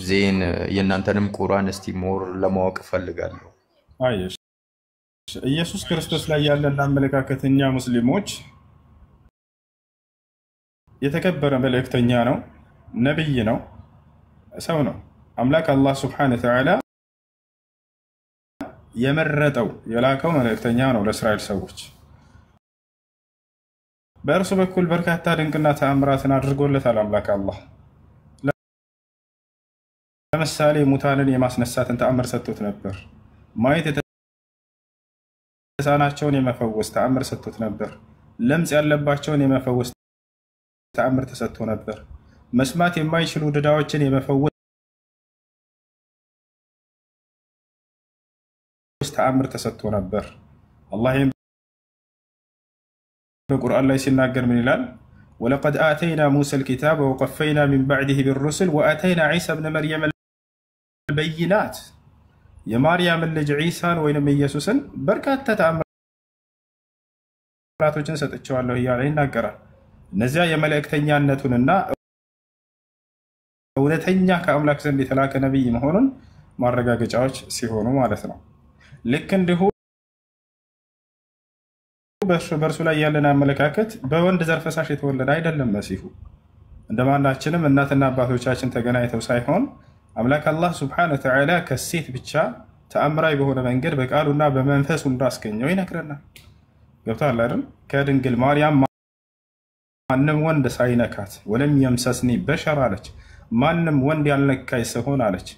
Speaker 13: ዜን የእናንተንም ቁርአን እስቲ ሞር ለማወቅ እፈልጋለሁ።
Speaker 1: አየሽ ኢየሱስ ክርስቶስ ላይ ያለን አመለካከት እኛ ሙስሊሞች የተከበረ መልእክተኛ ነው፣ ነብይ ነው፣ ሰው ነው። አምላክ አላህ ሱብሓነሁ ወተዓላ የመረጠው የላከው መልእክተኛ ነው ለእስራኤል ሰዎች። በእርሱ በኩል በርካታ ድንቅና ተአምራትን አድርጎለታል አምላክ አላህ። ለምሳሌ ሙታንን የማስነሳትን ተአምር ሰጥቶት ነበር። ማየት የተሳናቸውን የመፈወስ ተአምር ሰጥቶት ነበር። ለምጽ ያለባቸውን የመፈወስ ተአምር ተሰጥቶ ነበር። መስማት የማይችሉ ድዳዎችን የመፈወስ ተአምር ተሰጥቶ ነበር። አላህ በቁርአን ላይ ሲናገር ምን ይላል? ወለቀድ አተይና ሙሳ الكتاب وقفينا من بعده بالرسل واتينا عيسى ابن مريم البينات የማርያም ልጅ ዒሳን ወይንም ኢየሱስን በርካታ ተአምራቶችን ሰጥቼዋለሁ እያለ ይናገራል። እነዚያ የመልእክተኛነቱንና እውነተኛ ከአምላክ ዘንድ የተላከ ነብይ መሆኑን ማረጋገጫዎች ሲሆኑ ማለት ነው። ልክ እንዲሁ በእርሱ ላይ ያለን አመለካከት በወንድ ዘር ፈሳሽ የተወለደ አይደለም መሲሁ። እንደማናችንም እናትና አባቶቻችን ተገናኝተው ሳይሆን አምላክ አላህ ሱብሓነሁ ወተዓላ ከሴት ብቻ ተአምራዊ በሆነ መንገድ በቃሉና በመንፈሱ እንዳስገኘው ይነግረናል። ገብቶሃል አይደል? ከድንግል ማርያም ማንም ወንድ ሳይነካት ወለም የምሰስኒ በሸር አለች። ማንም ወንድ ያልነካኝ ሲሆን አለች።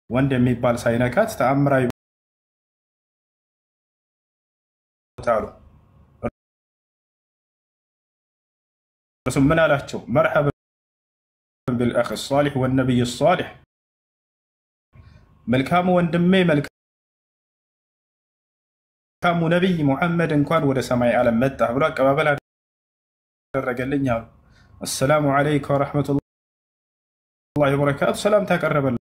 Speaker 1: ወንድ የሚባል ሳይነካት ተአምራዊ ታሉ ምን አላቸው? መርሐባ بالأخ الصالح والنبي الصالح መልካሙ ወንድሜ መልካሙ ነብይ ሙሐመድ እንኳን ወደ ሰማይ ዓለም መጣ ብሎ አቀባበል አደረገልኝ አሉ። السلام عليكم ورحمة الله وبركاته ሰላም ታቀረበላቸው።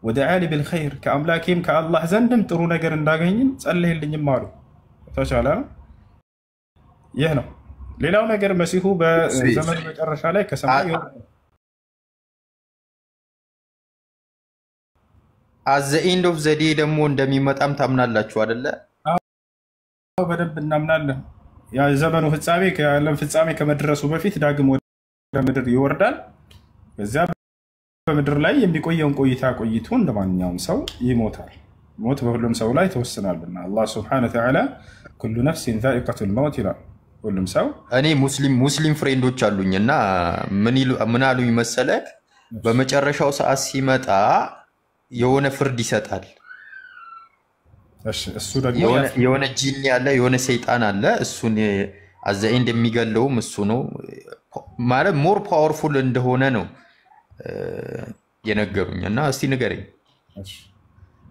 Speaker 1: ودعالي بالخير ከአምላኬም ከአላህ ዘንድም ጥሩ ነገር እንዳገኝም ጸለይልኝም አሉ። ተቻለ ይህ ነው። ሌላው ነገር መሲሁ በዘመን መጨረሻ ላይ ከሰማይ
Speaker 13: at the end of the day ደግሞ እንደሚመጣም ታምናላችሁ አይደለ?
Speaker 1: አዎ በደንብ እናምናለን። ያ ዘመኑ ፍጻሜ ከዓለም ፍጻሜ ከመድረሱ በፊት ዳግም ወደ ምድር ይወርዳል። ከዚያ በምድር ላይ የሚቆየውን ቆይታ ቆይቶ እንደማንኛውም ሰው ይሞታል። ሞት በሁሉም ሰው ላይ ተወስናልና አላህ ሱብሓነሁ ወተዓላ ኩሉ ነፍሲን ዛኢቀቱል መውት ይላል። ሁሉም ሰው
Speaker 13: እኔ ሙስሊም ፍሬንዶች አሉኝ እና ምን አሉኝ መሰለህ፣ በመጨረሻው ሰዓት ሲመጣ የሆነ ፍርድ ይሰጣል።
Speaker 1: እሱ ደግሞ
Speaker 13: የሆነ ጂኒ አለ፣ የሆነ ሰይጣን አለ። እሱን አዘይ እንደሚገለውም እሱ ነው ማለት ሞር ፓወርፉል እንደሆነ ነው የነገሩኝ። እና እስቲ ንገረኝ።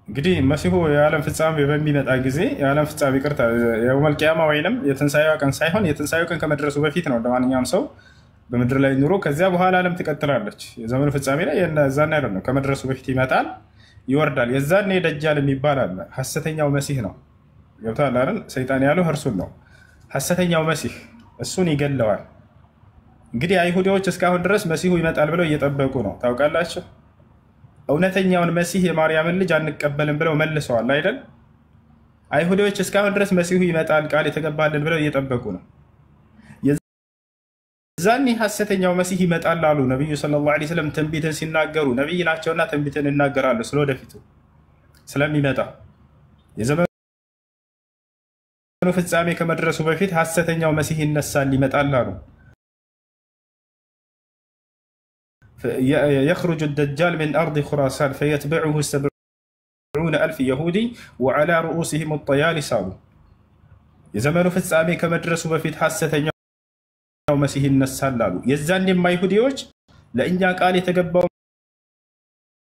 Speaker 1: እንግዲህ መሲሁ የዓለም ፍጻሜ በሚመጣ ጊዜ የዓለም ፍጻሜ ይቅርታ የውመል ቂያማ ወይንም የትንሳኤዋ ቀን ሳይሆን የትንሳኤው ቀን ከመድረሱ በፊት ነው እንደማንኛውም ሰው በምድር ላይ ኑሮ። ከዚያ በኋላ ዓለም ትቀጥላለች። የዘመኑ ፍጻሜ ላይ የዛኔ አይደለም፣ ከመድረሱ በፊት ይመጣል ይወርዳል። የዛኔ ደጃል የሚባል አለ፣ ሐሰተኛው መሲህ ነው። ገብቶሃል አይደል? ሰይጣን ያለው እርሱን ነው፣ ሐሰተኛው መሲህ። እሱን ይገለዋል። እንግዲህ አይሁዶች እስካሁን ድረስ መሲሁ ይመጣል ብለው እየጠበቁ ነው። ታውቃላችሁ፣ እውነተኛውን መሲህ የማርያምን ልጅ አንቀበልም ብለው መልሰዋል አይደል? አይሁዶች እስካሁን ድረስ መሲሁ ይመጣል ቃል የተገባልን ብለው እየጠበቁ ነው። የዛኔ ሐሰተኛው መሲህ ይመጣል አሉ ነቢዩ ሰለላሁ ዐለይሂ ወሰለም ትንቢትን ሲናገሩ። ነቢይ ናቸውና ትንቢትን ይናገራሉ ስለወደፊቱ ስለሚመጣ። የዘመኑ ፍጻሜ ከመድረሱ በፊት ሐሰተኛው መሲህ ይነሳል ይመጣል አሉ። يخرج الدجال من أرض خراسان فيتبعه 70,000 يهودي وعلى رؤوسهم الطيالس አሉ። የዘመኑ ፍጻሜ ከመድረሱ በፊት ሐሰተኛው መሲህ ይነሳል አሉ። የዛኔም አይሁዲዎች ለእኛ ቃል የተገባው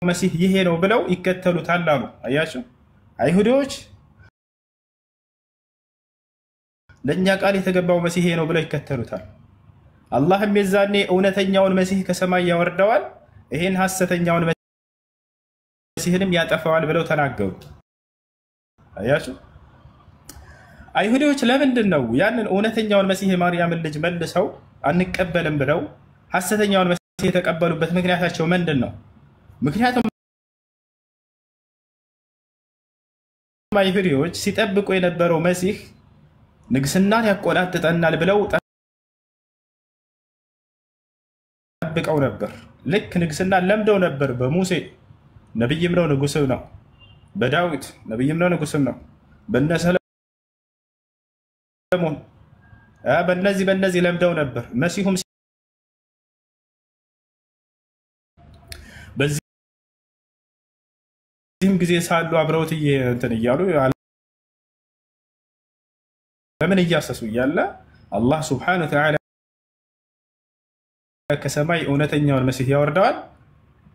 Speaker 1: መሲህ ይሄ ነው ብለው ይከተሉታል አሉ። አያችሁ፣ አይሁዲዎች ለእኛ ቃል የተገባው መሲህ ይሄ ነው ብለው ይከተሉታል። አላህም የዛኔ እውነተኛውን መሲህ ከሰማይ ያወርደዋል፣ ይሄን ሐሰተኛውን መሲህንም ያጠፋዋል ብለው ተናገሩ። አያችሁ፣ አይሁዶች ለምንድን ነው ያንን እውነተኛውን መሲህ የማርያምን ልጅ መልሰው አንቀበልም ብለው ሐሰተኛውን መሲህ የተቀበሉበት ምክንያታቸው ምንድን ነው? ምክንያቱም አይሁዶች ሲጠብቁ የነበረው መሲህ ንግስናን ያቆናጥጠናል ብለው ጠብቀው ነበር። ልክ ንግስና ለምደው ነበር። በሙሴ ነብይም ነው ንጉስም ነው፣ በዳዊት ነብይም ነው ንጉስም ነው፣ በነ ሰለሞን በእነዚህ ለምደው ነበር። መሲሁም በዚህም ጊዜ ሳሉ አብረውት እንትን እያሉ ለምን እያሰሱ እያለ አላህ ሱብሓነሁ ወተዓላ ከሰማይ እውነተኛውን መሲህ ያወርደዋል፣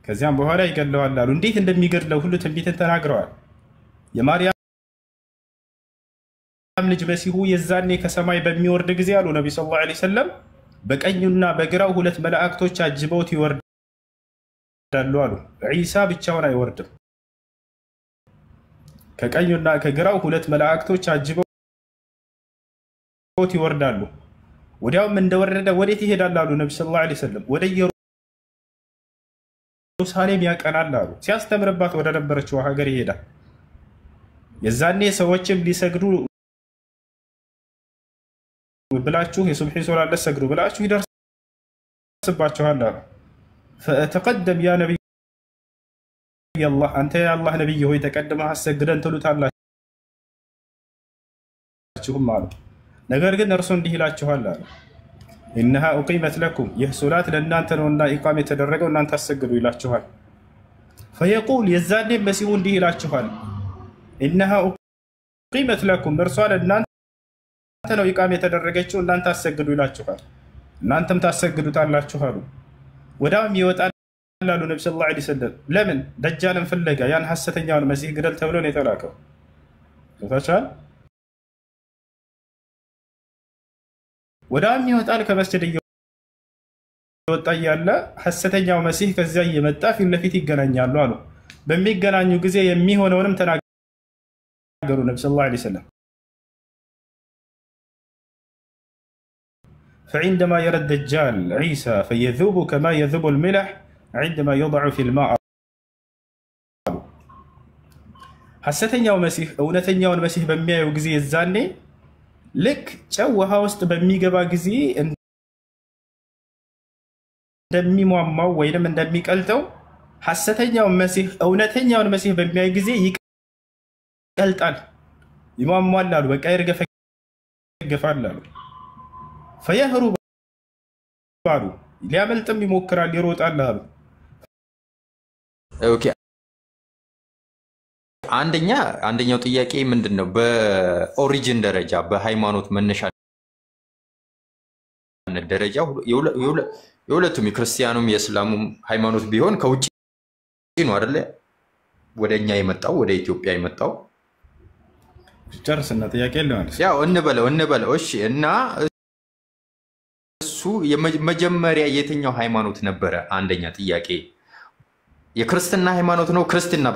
Speaker 1: ከዚያም በኋላ ይገለዋል አሉ። እንዴት እንደሚገድለው ሁሉ ትንቢትን ተናግረዋል። የማርያም ልጅ መሲሁ የዛኔ ከሰማይ በሚወርድ ጊዜ አሉ ነቢ ሰለላሁ ዐለይሂ ወሰለም በቀኙና በግራው ሁለት መላእክቶች አጅበውት ይወርዳሉ አሉ። ዒሳ ብቻውን አይወርድም። ከቀኙና ከግራው ሁለት መላእክቶች አጅበውት ይወርዳሉ። ወዲያውም እንደወረደ ወዴት ይሄዳል አሉ ነቢ ሰለላሁ ዐለይሂ ወሰለም? ወደ ኢየሩሳሌም ያቀናል አሉ። ሲያስተምርባት ወደ ነበረችው ሀገር ይሄዳል። የዛኔ ሰዎችም ሊሰግዱ ብላችሁ የሱብሒ ሶላት ለሰግዱ ብላችሁ ይደርስባችኋል አሉ። ፈተቀደም ያ ነቢይ አላህ፣ አንተ የአላህ ነቢይ ሆይ ተቀድመህ አሰግደን ትሉታላችሁም አሉ። ነገር ግን እርሱ እንዲህ ይላችኋል አለ፣ ኢነሃ ኡቂመት ለኩም፣ ይህ ሶላት ለእናንተ ነውና ኢቃም የተደረገው እናንተ አሰግዱ ይላችኋል። ፈየቁል፣ የዛኔ መሲሁ እንዲህ ይላችኋል፣ ኢነሃ ኡቂመት ለኩም፣ እርሷ ለእናንተ ነው ኢቃም የተደረገችው እናንተ አሰግዱ ይላችኋል፣ እናንተም ታሰግዱታላችሁ አሉ። ወዲያውም ይወጣል አሉ ነቢ ሰለላሁ ዐለይሂ ወሰለም። ለምን? ደጃልን ፍለጋ፣ ያን ሐሰተኛውን መሲህ ግደል ተብሎ ነው የተላከው። ታቻል ወዳም ይወጣል። ከመስጂድ እየወጣ ያለ ሐሰተኛው መሲህ ከዚያ እየመጣ ፊት ለፊት ይገናኛሉ አሉ። በሚገናኙ ጊዜ የሚሆነውንም ተናገሩ ነብዩ ሰለላሁ ዐለይሂ ወሰለም። فعندما يرى الدجال عيسى فيذوب كما يذوب الملح عندما يوضع في الماء ሐሰተኛው መሲህ እውነተኛውን መሲህ በሚያየው ጊዜ የዛኔ ልክ ጨው ውሃ ውስጥ በሚገባ ጊዜ እንደሚሟሟው ወይንም እንደሚቀልጠው ሐሰተኛውን መሲህ እውነተኛውን መሲህ በሚያይ ጊዜ ይቀልጣል፣ ይሟሟል አሉ። በቃ ይርገፈገፋል አሉ። ፈየህሩብ አሉ፣ ሊያመልጥም ይሞክራል፣ ይሮጣል አሉ።
Speaker 13: ኦኬ አንደኛው ጥያቄ ምንድነው? በኦሪጂን ደረጃ በሃይማኖት መነሻ ደረጃ የሁለቱም የክርስቲያኑም የእስላሙም ሃይማኖት ቢሆን ከውጪ ነው አይደለ? ወደኛ የመጣው ወደ ኢትዮጵያ የመጣው
Speaker 1: ጨርስና ጥያቄ ለማለት
Speaker 13: ያው እንበለው እሺ። እና እሱ የመጀመሪያ የትኛው ሃይማኖት ነበረ? አንደኛ ጥያቄ የክርስትና ሃይማኖት ነው። ክርስትና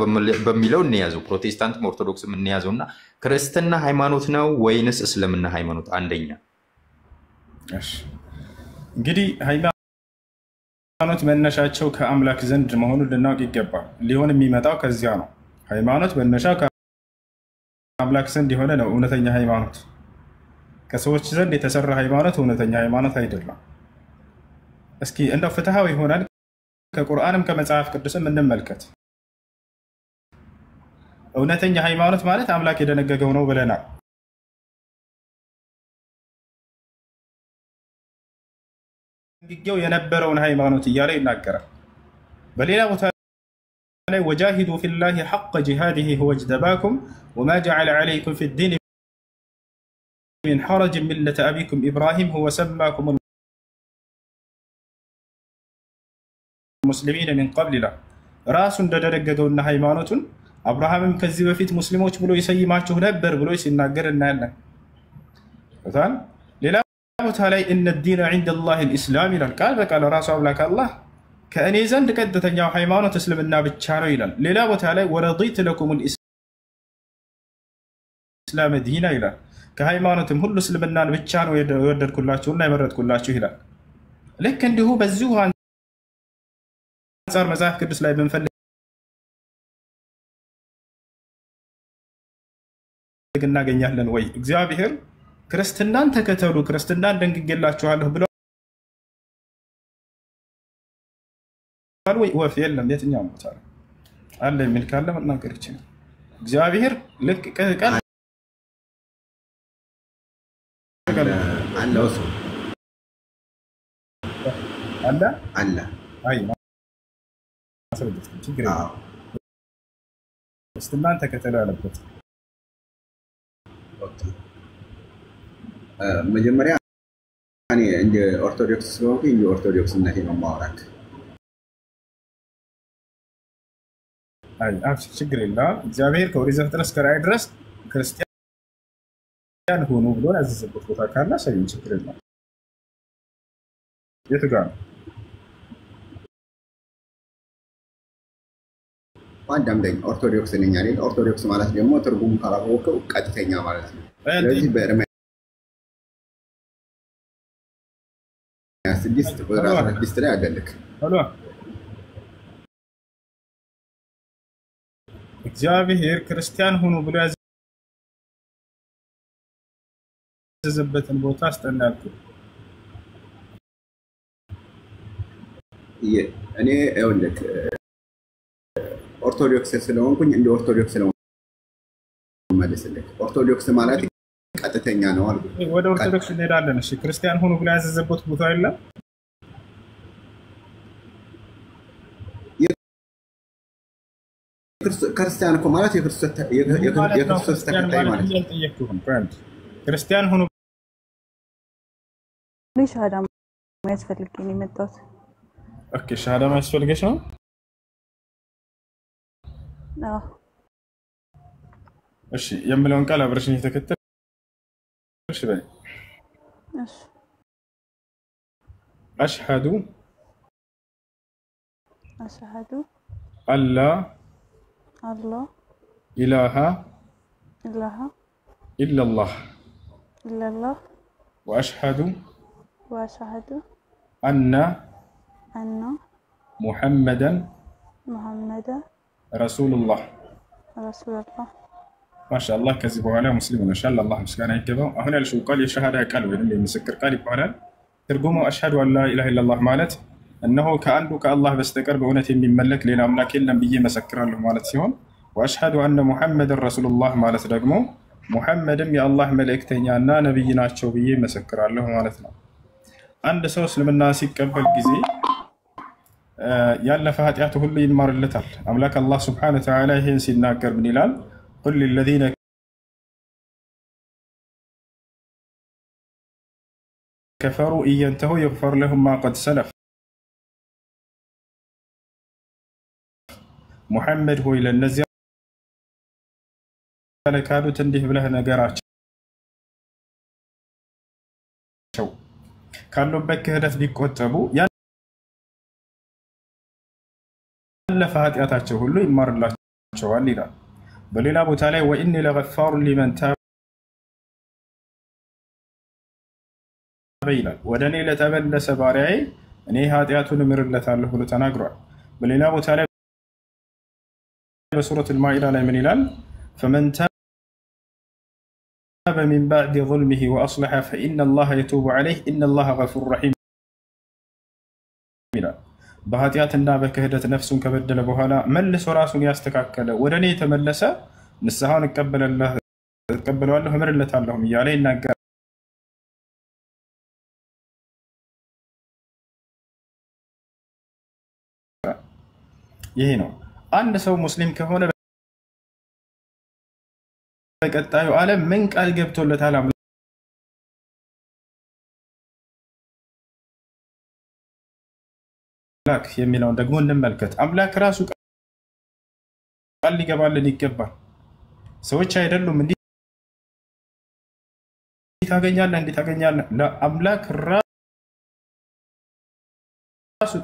Speaker 13: በሚለው እንያዘው፣ ፕሮቴስታንትም ኦርቶዶክስም እንያዘውና ክርስትና ሃይማኖት ነው ወይንስ እስልምና ሃይማኖት? አንደኛ
Speaker 1: እሺ እንግዲህ ሃይማኖት መነሻቸው ከአምላክ ዘንድ መሆኑን ልናውቅ ይገባል። ሊሆን የሚመጣው ከዚያ ነው። ሃይማኖት መነሻው ከአምላክ ዘንድ የሆነ ነው እውነተኛ ሃይማኖት። ከሰዎች ዘንድ የተሰራ ሃይማኖት እውነተኛ ሃይማኖት አይደለም። እስኪ እንደው ፍትሃዊ ይሆናል ከቁርአንም ከመጽሐፍ ቅዱስም እንመልከት። እውነተኛ ሃይማኖት ማለት አምላክ የደነገገው ነው ብለናል። ደንግጌው የነበረውን ሃይማኖት እያለ ይናገራል። በሌላ ቦታ ላይ ወጃሂዱ ፊላሂ ሐቀ ጂሃዲሂ ሁወ እጅተባኩም ወማ ጀዐለ ዐለይኩም ፊዲን ሚን ሐረጅ ሚለተ አቢኩም ኢብራሂም ሁወ ሰማኩም ሙስሊሚን ሚን ቀብል ይላል። ራሱ እንደደነገገውና ሃይማኖቱን አብርሃምም ከዚህ በፊት ሙስሊሞች ብሎ ይሰይማችሁ ነበር ብሎ ሲናገር እናያለን። ሌላ ቦታ ላይ እነ ዲነ ዒንደላሂ ልኢስላም ይላል። ቃል በቃል ራሱ አምላክ አላህ ከእኔ ዘንድ ቀጥተኛው ሃይማኖት እስልምና ብቻ ነው ይላል። ሌላ ቦታ ላይ ወረዲቱ ለኩም ልኢስላም ዲና ይላል። ከሃይማኖትም ሁሉ እስልምናን ብቻ ነው የወደድኩላችሁና የመረጥኩላችሁ ይላል። ልክ እንዲሁ በዚሁ አንጻር መጽሐፍ ቅዱስ ላይ ብንፈልግ እናገኛለን ወይ? እግዚአብሔር ክርስትናን ተከተሉ ክርስትናን ደንግጌላችኋለሁ ብሎ ወይ? ወፍ የለም። የትኛውም ቦታ አለ የሚል ካለ መናገር ይችላል። እግዚአብሔር ልክ ቀን
Speaker 11: አለው ሰው አለ
Speaker 1: አይ ችግር ክርስትናን ተከተሉ ያለበት
Speaker 11: መጀመሪያ እኔ እንደ ኦርቶዶክስ ስለሆንኩኝ እንደ ኦርቶዶክስነቴ ነው የማወራክ።
Speaker 1: አይ ችግር የለም። እግዚአብሔር ከኦሪት ዘፍጥረት እስከ ራዕይ ድረስ ክርስቲያን ሆኑ ብሎ ያዘዘበት ቦታ ካለ ሰይን ችግር የለም። የት ጋር ነው?
Speaker 11: አንዳንደኛ ኦርቶዶክስ ነኝ አይደል? ኦርቶዶክስ ማለት ደግሞ ትርጉሙ ካላወቀው ቀጥተኛ ማለት ነው። ስለዚህ በእርምያስ 6:16 ላይ አደልክ
Speaker 1: እግዚአብሔር ክርስቲያን ሆኑ ብሎ ያዘዘበትን ቦታ አስጠናልኩ።
Speaker 11: እኔ ይኸውልህ ኦርቶዶክስ ስለሆንኩኝ እንደ ኦርቶዶክስ ነው መልስልህ። ኦርቶዶክስ ማለት ቀጥተኛ ነው አልኩ።
Speaker 1: ወደ ኦርቶዶክስ እንሄዳለን። እሺ ክርስቲያን ሆኑ ብሎ ያዘዘበት ቦታ የለም?
Speaker 11: ክርስቲያን እኮ ማለት የክርስቶስ ተከታይ ማለት ነው።
Speaker 1: ክርስቲያን ሆኑ
Speaker 15: ሻሃዳ ማያስፈልገኝ ነው የመጣሁት።
Speaker 1: ኦኬ ሻሃዳ ማያስፈልገሽ ነው?
Speaker 15: አዎ
Speaker 1: እሺ የምለውን ቃል አብረሽኝ ተከተልሽ በይ።
Speaker 15: እሺ
Speaker 1: አሽሃዱ አላ ኢላሃ ኢላላህ ወአሽሃዱ አነ ሙሐመደን ረሱሉላህ ማሻአላህ ከዚህ በኋላ ሙስሊም ሆነሻል። አላህ ምስጋና ይገባው። አሁን ያልሽው ቃል የሸሃዳ ቃል ወይም የምስክር ቃል ይባላል። ትርጉሙ አሽሀዱ አን ላ ኢላሀ ኢለላህ ማለት እነሆ ከአንዱ ከአላህ በስተቀር በእውነት የሚመለክ ሌላ አምላክ የለም ብዬ መሰክራለሁ ማለት ሲሆን ወአሽሀዱ አነ ሙሐመድን ረሱሉላህ ማለት ደግሞ ሙሐመድም የአላህ መልእክተኛና ነብይ ናቸው ብዬ መሰክራለሁ ማለት ነው። አንድ ሰው እስልምና ሲቀበል ጊዜ ያለፈ ኃጢአቱ ሁሉ ይማርለታል። አምላክ አላህ ሱብሓነሁ ወተዓላ ይህን ሲናገር ምን ይላል? ቁል ሊለዚነ ከፈሩ ኢየንተሁ ይግፈር ለሁም ማ ቀድ ሰለፍ። ሙሐመድ ሆይ ለእነዚያ ለካዱት እንዲህ ብለህ ነገራቸው ካሉበት ክህደት ቢቆጠቡ ያለፈ ኃጢአታቸው ሁሉ ይማርላቸዋል ይላል። በሌላ ቦታ ላይ ወኢኒ ለገፋሩ ሊመን ታበ ይላል። ወደ እኔ ለተመለሰ ባሪያዬ እኔ ኃጢአቱን እምርለታለሁ ብሎ ተናግሯል። በሌላ ቦታ ላይ በሱረቱል ማኢዳ ላይ ምን ይላል? ፈመን ታበ ሚን ባዕድ ዙልሚሂ ወአስለሐ ፈኢነላሀ የቱቡ ዐለይህ ኢነላሀ ገፉሩ ረሒም ይላል። በኃጢአትና በክህደት ነፍሱን ከበደለ በኋላ መልሶ ራሱን ያስተካከለ ወደ እኔ የተመለሰ ንስሐውን እቀበለዋለሁ እምርለታለሁም እያለ ይናገራል። ይሄ ነው። አንድ ሰው ሙስሊም ከሆነ በቀጣዩ ዓለም ምን ቃል ገብቶለታል አምላክ የሚለውን ደግሞ እንመልከት። አምላክ ራሱ ቃል ሊገባልን ይገባል። ሰዎች አይደሉም እንዲህ ታገኛለህ እንዲህ ታገኛለህ። ለአምላክ ራሱ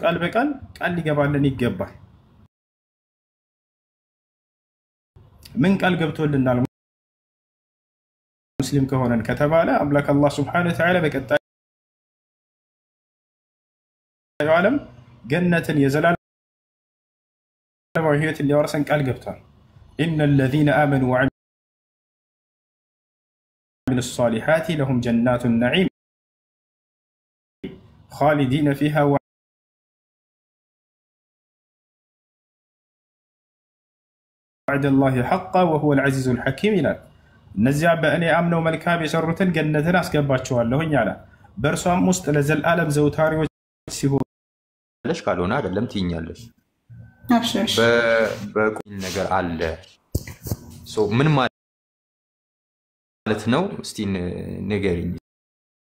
Speaker 1: ቃል በቃል ቃል ሊገባልን ይገባል። ምን ቃል ገብቶልናል ሙስሊም ከሆነን ከተባለ አምላክ አላህ ሱብሓነሁ ወተዓላ በቀጣዩ ዓለም ገነትን የዘላለማዊ ህይወትን ሊያወርሰን ቃል ገብቷል። ኢነል ለዚነ አመኑ ወዐሚሉ ሷሊሓቲ ለሁም ጀናቱ ነዒም ኻሊዲነ ፊሃ ወዐደላሂ ሐቀን ወሁወል ዐዚዙል ሐኪም ይላል። እነዚያ በእኔ አምነው መልካም የሰሩትን ገነትን አስገባቸዋለሁኝ አለ። በእርሷም ውስጥ ለዘላለም ዘውታሪዎች ሲሆኑ
Speaker 13: ካልሆነ አይደለም ትይኛለሽ። በቁም ነገር አለ ምን ማለት ነው? እስቲ ንገሪኝ።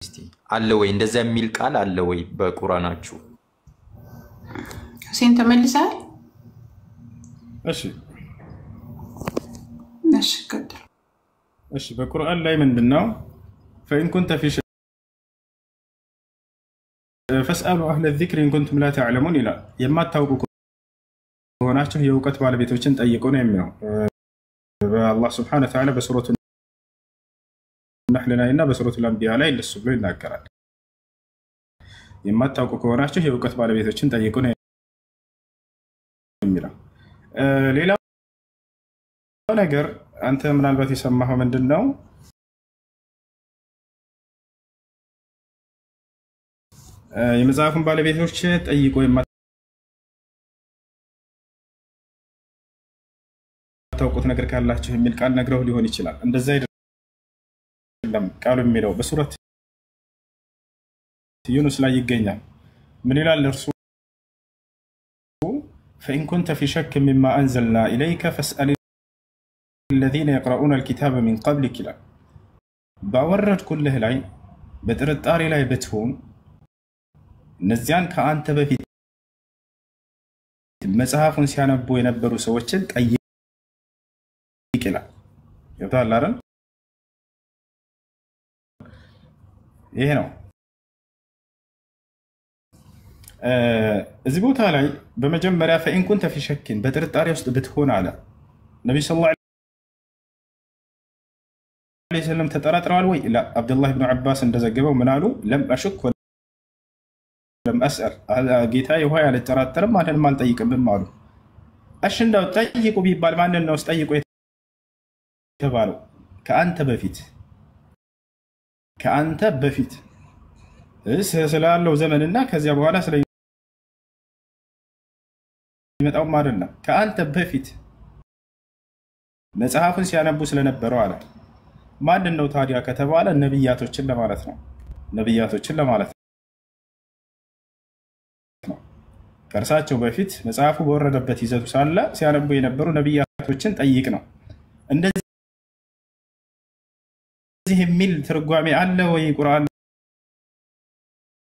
Speaker 13: እስቲ አለ ወይ እንደዛ የሚል ቃል አለ ወይ በቁርአናችሁ?
Speaker 14: ሁሴን ተመልሰሃል?
Speaker 1: እሺ
Speaker 14: ቀጥል።
Speaker 1: እሺ በቁርአን ላይ ምንድነው? ፈኢን ኩንተ ፊ ፈስአሉ አህለ ዚክሪ ኢን ኩንቱም ላ ተዕለሙን ይላል። የማታውቁ ከሆናችሁ የእውቀት ባለቤቶችን ጠይቁ ነው የሚለው በአላህ ሱብሓነሁ ወተዓላ በሱረቱ ነሕል ላይ እና በሱረቱ አንቢያ ላይ እንደሱ ብሎ ይናገራል። የማታውቁ ከሆናችሁ የእውቀት ባለቤቶችን ጠይቁ ነው የሚለው። ሌላው ነገር አንተ ምናልባት የሰማኸው ምንድነው? የመጽሐፉን ባለቤቶች ጠይቆ የማታውቁት ነገር ካላችሁ የሚል ቃል ነግረው ሊሆን ይችላል። እንደዛ አይደለም ቃሉ የሚለው በሱረት ዩኑስ ላይ ይገኛል። ምን ይላል እርሱ? فإن كنت في شك مما أنزلنا إليك فاسأل الذين يقرؤون الكتاب من قبلك ይላል። ባወረድ ኩልህ ላይ በጥርጣሬ ላይ ብትሆን እነዚያን ከአንተ በፊት መጽሐፉን ሲያነቡ የነበሩ ሰዎችን ጠይቅ ይላል። ይታል አይደል? ይሄ ነው። እዚህ ቦታ ላይ በመጀመሪያ ፈኢን ኩንተ ፊ ሸክን በጥርጣሬ ውስጥ ብትሆን አለ ነብዩ ሰለላሁ ዐለይሂ ወሰለም ተጠራጥረዋል ወይ? ላ አብዱላህ ኢብኑ አባስ እንደዘገበው ምን አሉ? ለም አሽክ ለም አስአል ጌታዬ ሆይ አልጠራጠርም ማንንም አልጠይቅም አሉ። እሺ እንደው ጠይቁ ቢባል ማንን ነው ጠይቁ የተባለው ከአንተ በፊት ስላለው ዘመንና ከዚያ በኋላ ስለሚመጣው አይደለም ከአንተ በፊት መጽሐፉን ሲያነቡ ስለነበረው አለ ማን ነው ታዲያ ከተባለ ነብያቶችን ለማለት ነው ከእርሳቸው በፊት መጽሐፉ በወረደበት ይዘቱ ሳለ ሲያነቡ የነበሩ ነብያቶችን ጠይቅ ነው እንደዚህ የሚል ትርጓሜ አለ ወይ ቁርአን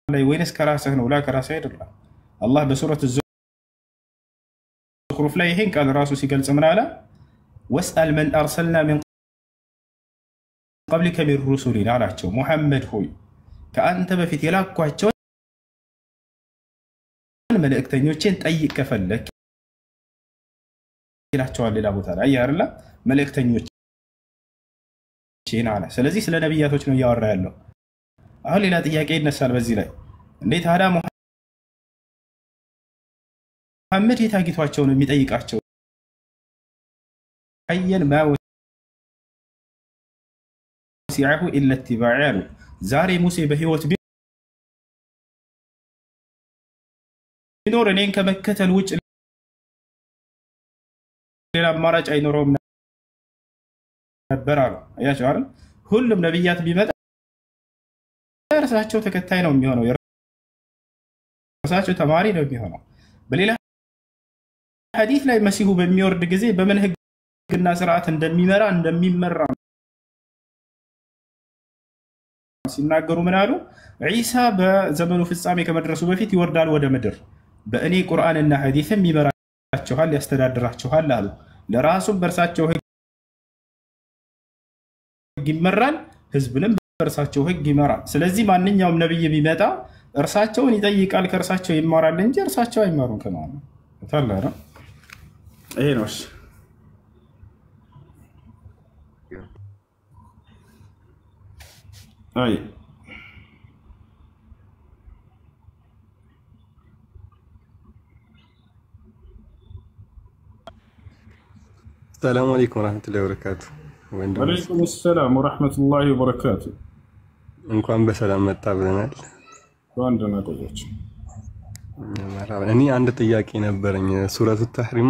Speaker 1: ላይ ወይንስ ከራስህ ነው ላ ከራስህ አይደለም አላህ በሱረት الزخرف ላይ ይሄን ቃል ራሱ ሲገልጽ ምን አለ ወስአል መን አርሰልና من قبلك من رسلنا አላቸው ሙሐመድ ሆይ ከአንተ በፊት የላኳቸው መልእክተኞችን ጠይቅ ከፈለክ ይላቸዋል ሌላ ቦታ ላይ አይደለ መልእክተኞችን አለ ስለዚህ ስለ ነብያቶች ነው ያወራ ያለው አሁን ሌላ ጥያቄ ይነሳል በዚህ ላይ እንዴት ታዲያ ሙሐመድ የታጊቷቸው ነው የሚጠይቃቸው አየን ማው ሲያሁ ኢላ ኢትባዑ ዛሬ ሙሴ በህይወት ቢኖር እኔን ከመከተል ውጭ ሌላ አማራጭ አይኖረውም ነበር አሉ አያችሁ አይደል ሁሉም ነብያት ቢመጣ እርሳቸው ተከታይ ነው የሚሆነው እርሳቸው ተማሪ ነው የሚሆነው በሌላ ሐዲስ ላይ መሲሁ በሚወርድ ጊዜ በምን ህግና ስርዓት እንደሚመራ ሲናገሩ ምን አሉ ዒሳ በዘመኑ ፍጻሜ ከመድረሱ በፊት ይወርዳል ወደ ምድር በእኔ ቁርአንና ሐዲስም ይመራቸዋል ያስተዳድራቸዋል አሉ ለራሱም በእርሳቸው ህግ ይመራል ህዝብንም በእርሳቸው ህግ ይመራል ስለዚህ ማንኛውም ነብይ ቢመጣ እርሳቸውን ይጠይቃል ከእርሳቸው ይማራል እንጂ እርሳቸው አይማሩም ከማለት ታላራ ይሄ ነው አይ
Speaker 16: السلام عليكم ورحمة الله وبركاته.
Speaker 1: وعليكم السلام ورحمة الله وبركاته.
Speaker 16: እንኳን በሰላም መጣ ብለናል።
Speaker 1: ወንደና ቆያችሁ።
Speaker 16: እኔ አንድ ጥያቄ ነበረኝ ሱረቱ ተህሪም